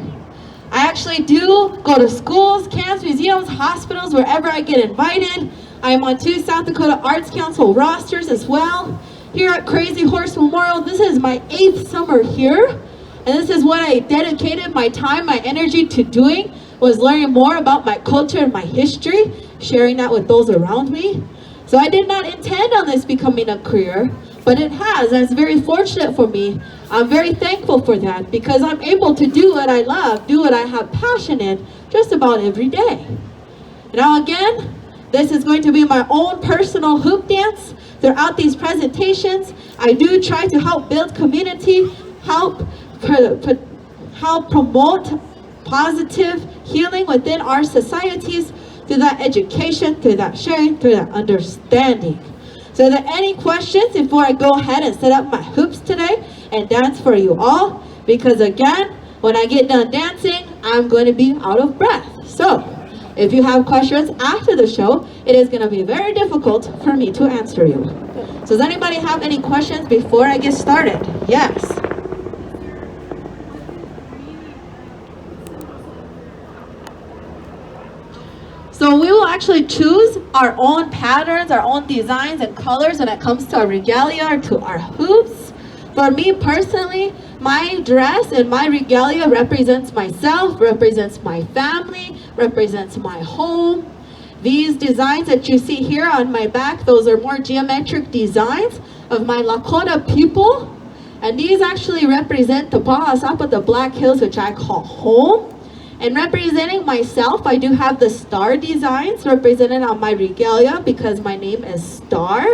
I actually do go to schools, camps, museums, hospitals, wherever I get invited. I am on 2 South Dakota Arts Council rosters as well. Here at Crazy Horse Memorial, this is my 8th summer here. And this is what I dedicated my time, my energy to doing, was learning more about my culture and my history, sharing that with those around me. So I did not intend on this becoming a career, but it has. That's very fortunate for me. I'm very thankful for that because I'm able to do what I love, do what I have passion in, just about every day. Now again, this is going to be my own personal hoop dance. Throughout these presentations, I do try to help build community, help promote positive healing within our societies through that education, through that sharing, through that understanding. So are there any questions before I go ahead and set up my hoops today and dance for you all? Because again, when I get done dancing, I'm going to be out of breath. So if you have questions after the show, it is going to be very difficult for me to answer you. So does anybody have any questions before I get started? Yes. So we will actually choose our own patterns, our own designs and colors when it comes to our regalia or to our hoops. For me personally, my dress and my regalia represents myself, represents my family, represents my home. These designs that you see here on my back, those are more geometric designs of my Lakota people. And these actually represent the Pahasapa, the Black Hills, which I call home. And representing myself, I do have the star designs represented on my regalia because my name is Star.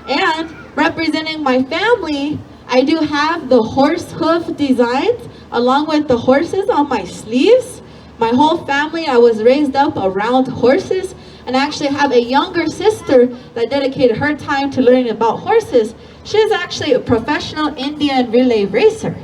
And representing my family, I do have the horse hoof designs along with the horses on my sleeves. My whole family, I was raised up around horses, and I actually have a younger sister that dedicated her time to learning about horses. She's actually a professional Indian relay racer.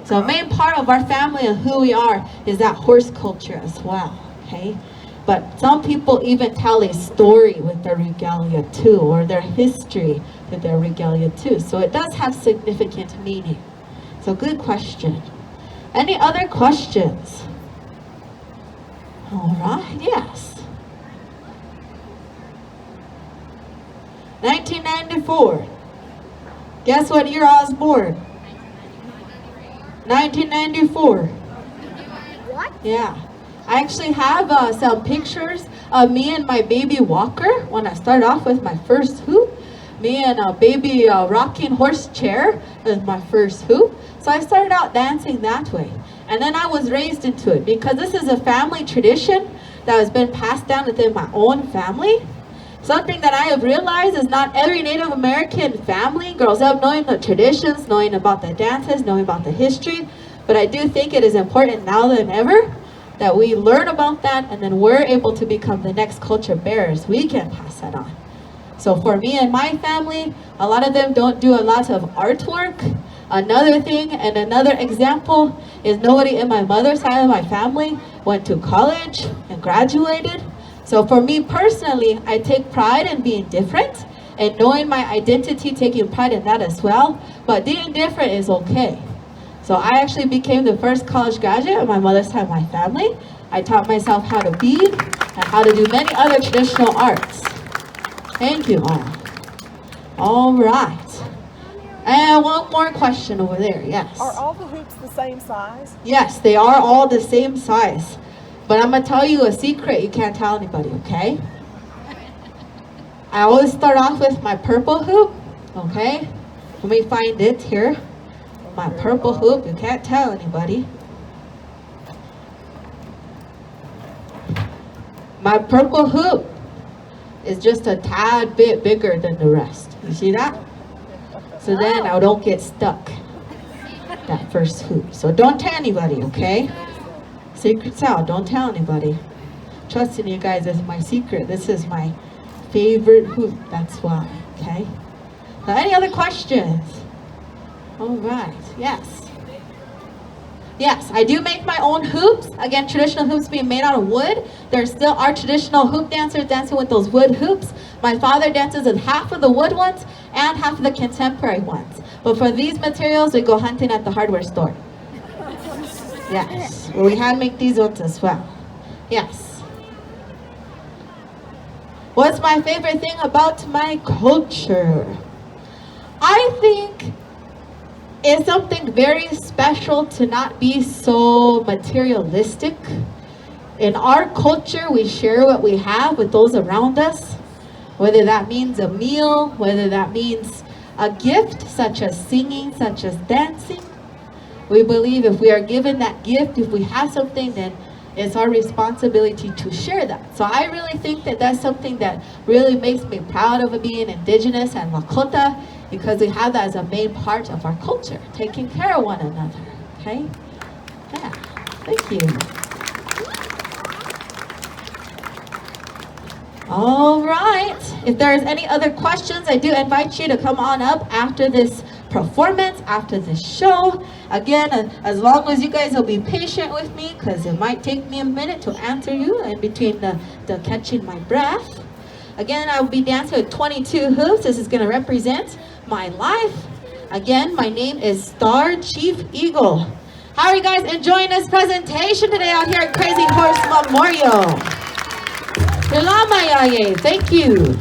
So a main part of our family and who we are is that horse culture as well, okay? But some people even tell a story with their regalia too, or their history with their regalia too. So it does have significant meaning. So good question. Any other questions? All right, yes. 1994. Guess what year I was born? 1994. What? Yeah. I actually have some pictures of me and my baby walker when I started off with my first hoop. Me and a baby rocking horse chair is my first hoop. So I started out dancing that way. And then I was raised into it because this is a family tradition that has been passed down within my own family. Something that I have realized is not every Native American family grows up knowing the traditions, knowing about the dances, knowing about the history. But I do think it is important now than ever that we learn about that, and then we're able to become the next culture bearers. We can pass that on. So for me and my family, a lot of them don't do a lot of artwork. Another thing and another example is nobody in my mother's side of my family went to college and graduated. So for me personally, I take pride in being different and knowing my identity, taking pride in that as well. But being different is okay. So I actually became the first college graduate of my mother's side of my family. I taught myself how to bead and how to do many other traditional arts. Thank you all. All right. And one more question over there, yes. Are all the hoops the same size? Yes, they are all the same size. But I'm going to tell you a secret you can't tell anybody, okay? I always start off with my purple hoop, okay? Let me find it here. My purple hoop, you can't tell anybody. My purple hoop is just a tad bit bigger than the rest. You see that? So then I don't get stuck. That first hoop. So don't tell anybody, okay? Secret's out, don't tell anybody. Trusting you guys is my secret. This is my favorite hoop, that's why, okay? Now, any other questions? All right, yes. Yes, I do make my own hoops. Again, traditional hoops being made out of wood. There still are traditional hoop dancers dancing with those wood hoops. My father dances with half of the wood ones and half of the contemporary ones. But for these materials, we go hunting at the hardware store. Yes, we hand make these ones as well. Yes. What's my favorite thing about my culture? I think it's something very special to not be so materialistic. In our culture, we share what we have with those around us, whether that means a meal, whether that means a gift, such as singing, such as dancing. We believe if we are given that gift, if we have something, then it's our responsibility to share that. So I really think that that's something that really makes me proud of being indigenous and Lakota, because we have that as a main part of our culture, taking care of one another, okay? Yeah, thank you. All right, if there's any other questions, I do invite you to come on up after this performance, after this show. Again, as long as you guys will be patient with me, because it might take me a minute to answer you in between the catching my breath. Again, I will be dancing with 22 hoops. This is going to represent my life. Again, my name is Star Chief Eagle. How are you guys enjoying this presentation today out here at Crazy Horse Memorial? Thank you.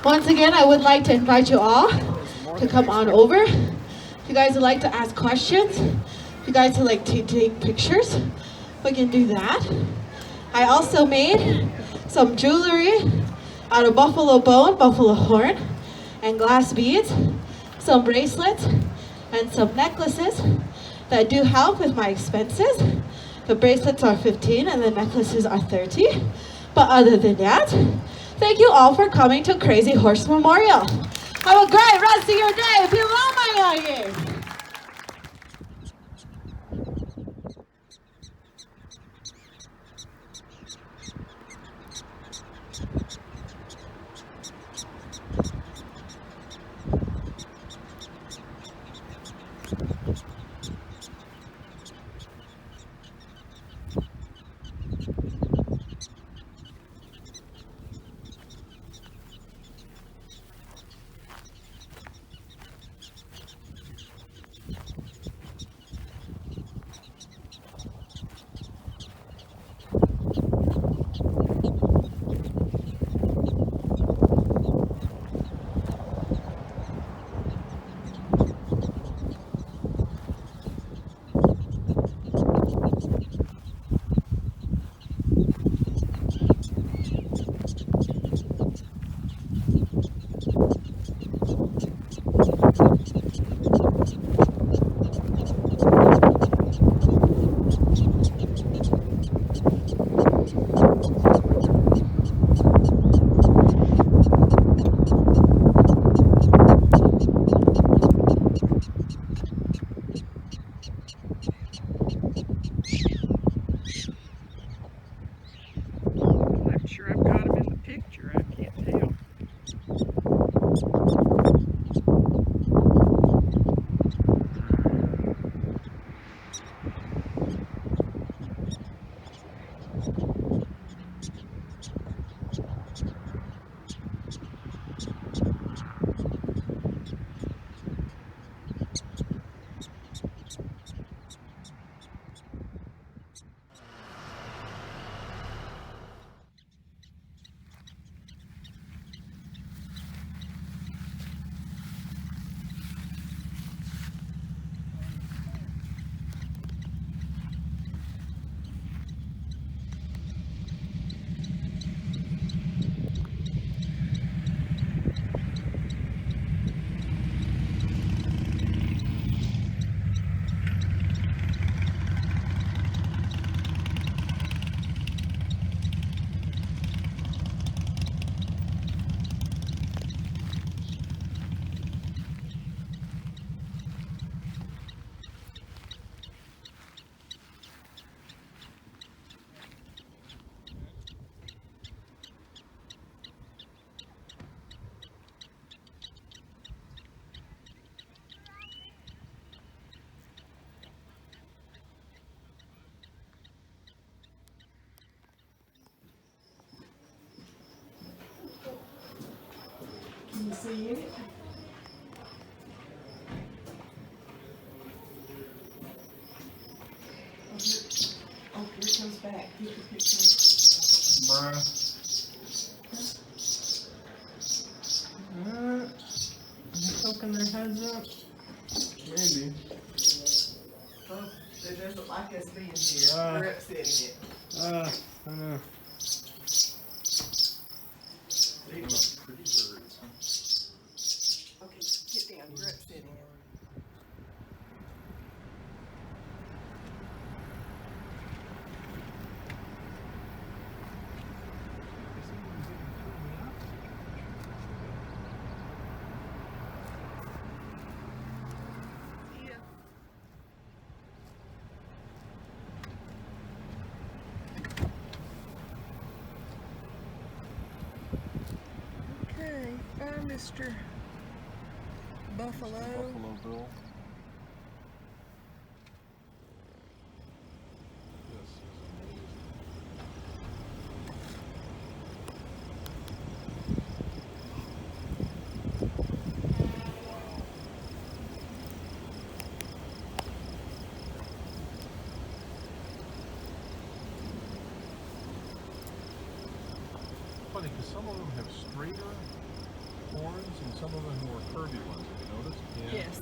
Once again, I would like to invite you all to come on over. If you guys would like to ask questions, if you guys would like to take pictures, we can do that. I also made some jewelry out of buffalo bone, buffalo horn, and glass beads, some bracelets, and some necklaces that do help with my expenses. The bracelets are $15 and the necklaces are $30. But other than that, thank you all for coming to Crazy Horse Memorial. Have a great rest of your day. Be well, my youngins. Can you see it? Oh, here it comes back. Get the picture. They're poking their heads up? Maybe. Oh, it doesn't like us being here. We're upsetting it. I know. Okay, get down. You're upsetting it. Okay, bye, Mr. Buffalo. Buffalo Bill. Funny, because some of them have straighter horns and some of them more curvy ones. Have you noticed? Yes.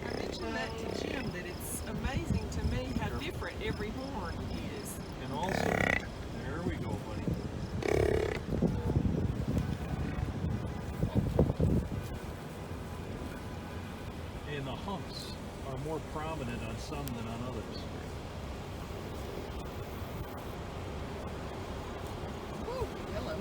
I mentioned that to Jim, that it's amazing to me how different every horn is. And also, there we go, buddy. And the humps are more prominent on some than on others. Woo, hello.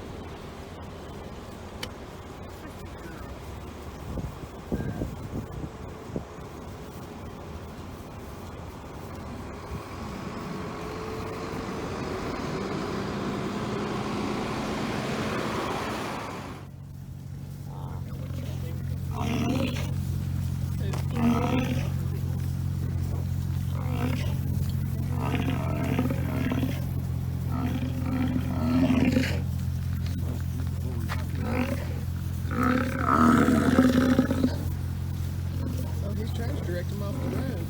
Oh, he's trying to direct him off the road.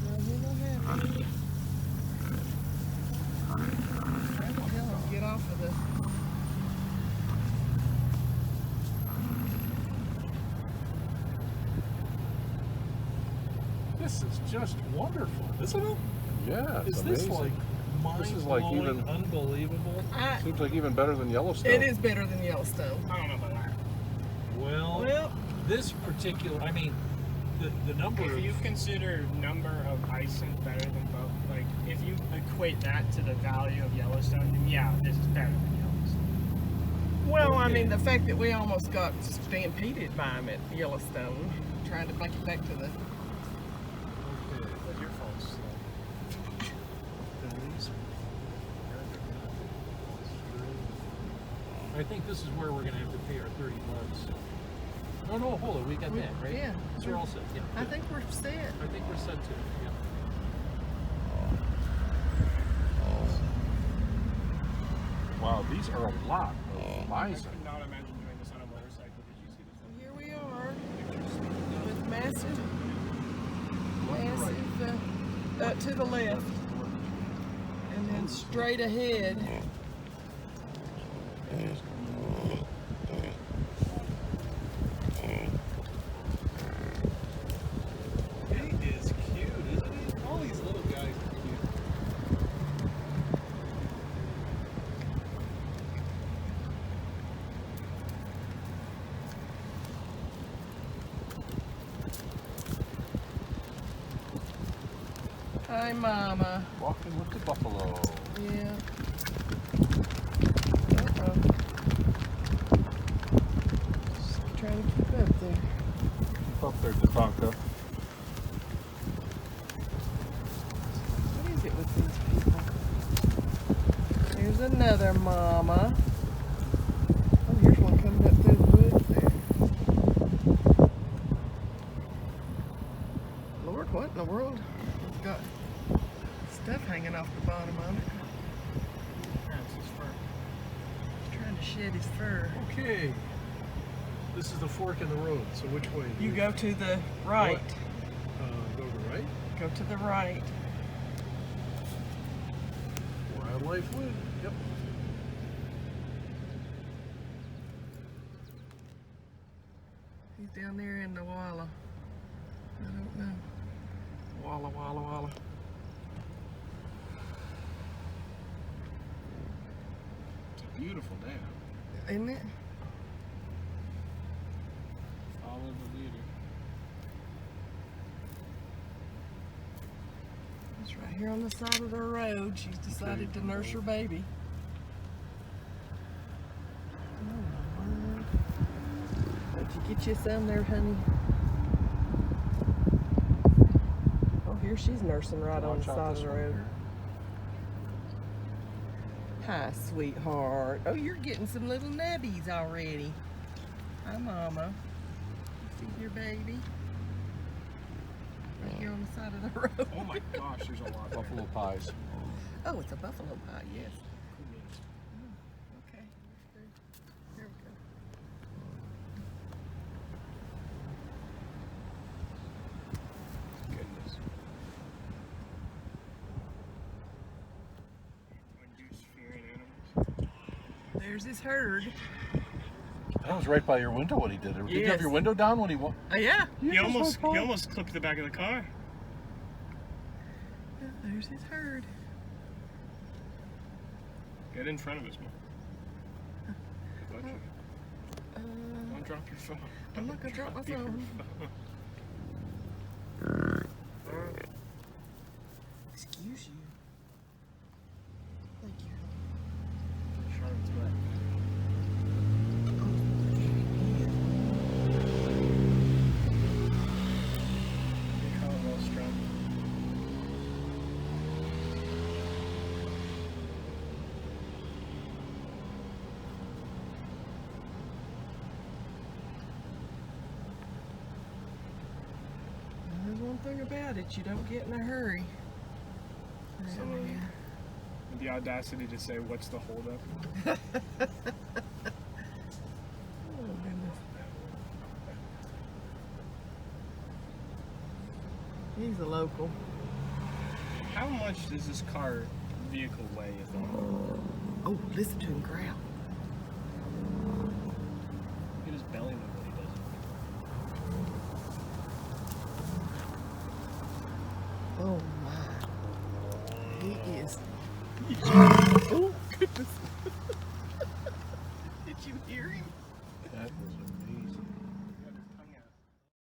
No, he not happy. Trying to tell him to get off of the... This is just wonderful, isn't it? Yeah, it's Is amazing. this like This is like mind-blowing, even unbelievable? seems like even better than Yellowstone. It is better than Yellowstone. I don't know about that. Well, this particular, I mean, the number If of... you consider number of bison better than both, like if you equate that to the value of Yellowstone, then yeah, this is better than Yellowstone. Well, I mean, the fact that we almost got stampeded by him at Yellowstone, trying to make it back to the... What's your fault? I think this is where we're going to have to pay our 30 bucks. No, hold it. We got that, right? Yeah. So we're all set. Yeah. I think we're set. I think we're set too. Yeah. Wow, these are a lot of I bison. could not imagine doing this on a motorcycle. Did you see this one? Here we are with massive, to the left, and then straight ahead. He is cute, isn't he? All these little guys are cute. Hi, Mama. Walking with the buffalo. Yeah. Just trying to keep up there. Up there, Tatanka. What is it with these people? Here's another mama. Oh, here's one coming up through the woods there. Lord, what in the world? It's got stuff hanging off the bottom of it. That's his fur. He's trying to shed his fur. Okay. This is the fork in the road, so which way? You go to the right. Go to the right? Go to the right. Wildlife Wood. Yep. He's down there in the walla. I don't know. Walla, walla, walla. It's a beautiful dam. Isn't it? Follow the leader. It's right here on the side of the road. She's decided to nurse her baby. Did you get you some there, honey? Oh, here she's nursing right on the side of the road. Hi, sweetheart. Oh, you're getting some little nubbies already. Hi, Mama. You see your baby? Right here on the side of the road. Oh my gosh, there's a lot. Buffalo pies. Oh, it's a buffalo pie, yes. Oh, okay. There we go. Goodness. Induce fear in animals. There's his herd. That was right by your window when he did it. Did you have Yes. your window down when he won? Oh yeah. He almost clipped the back of the car. There's his herd. Get in front of us, man. Don't drop your phone. I'm not gonna drop my phone. Excuse you. Thank you. Charlotte's back. Well strung. There's one thing about it, you don't get in a hurry. Someone with the audacity to say, "What's the holdup?" Oh goodness. He's a local. How much does this vehicle weigh? If Oh, listen to him growl. Look at his belly move when he does it. Oh my. He is. Oh goodness. Did you hear him? That was amazing.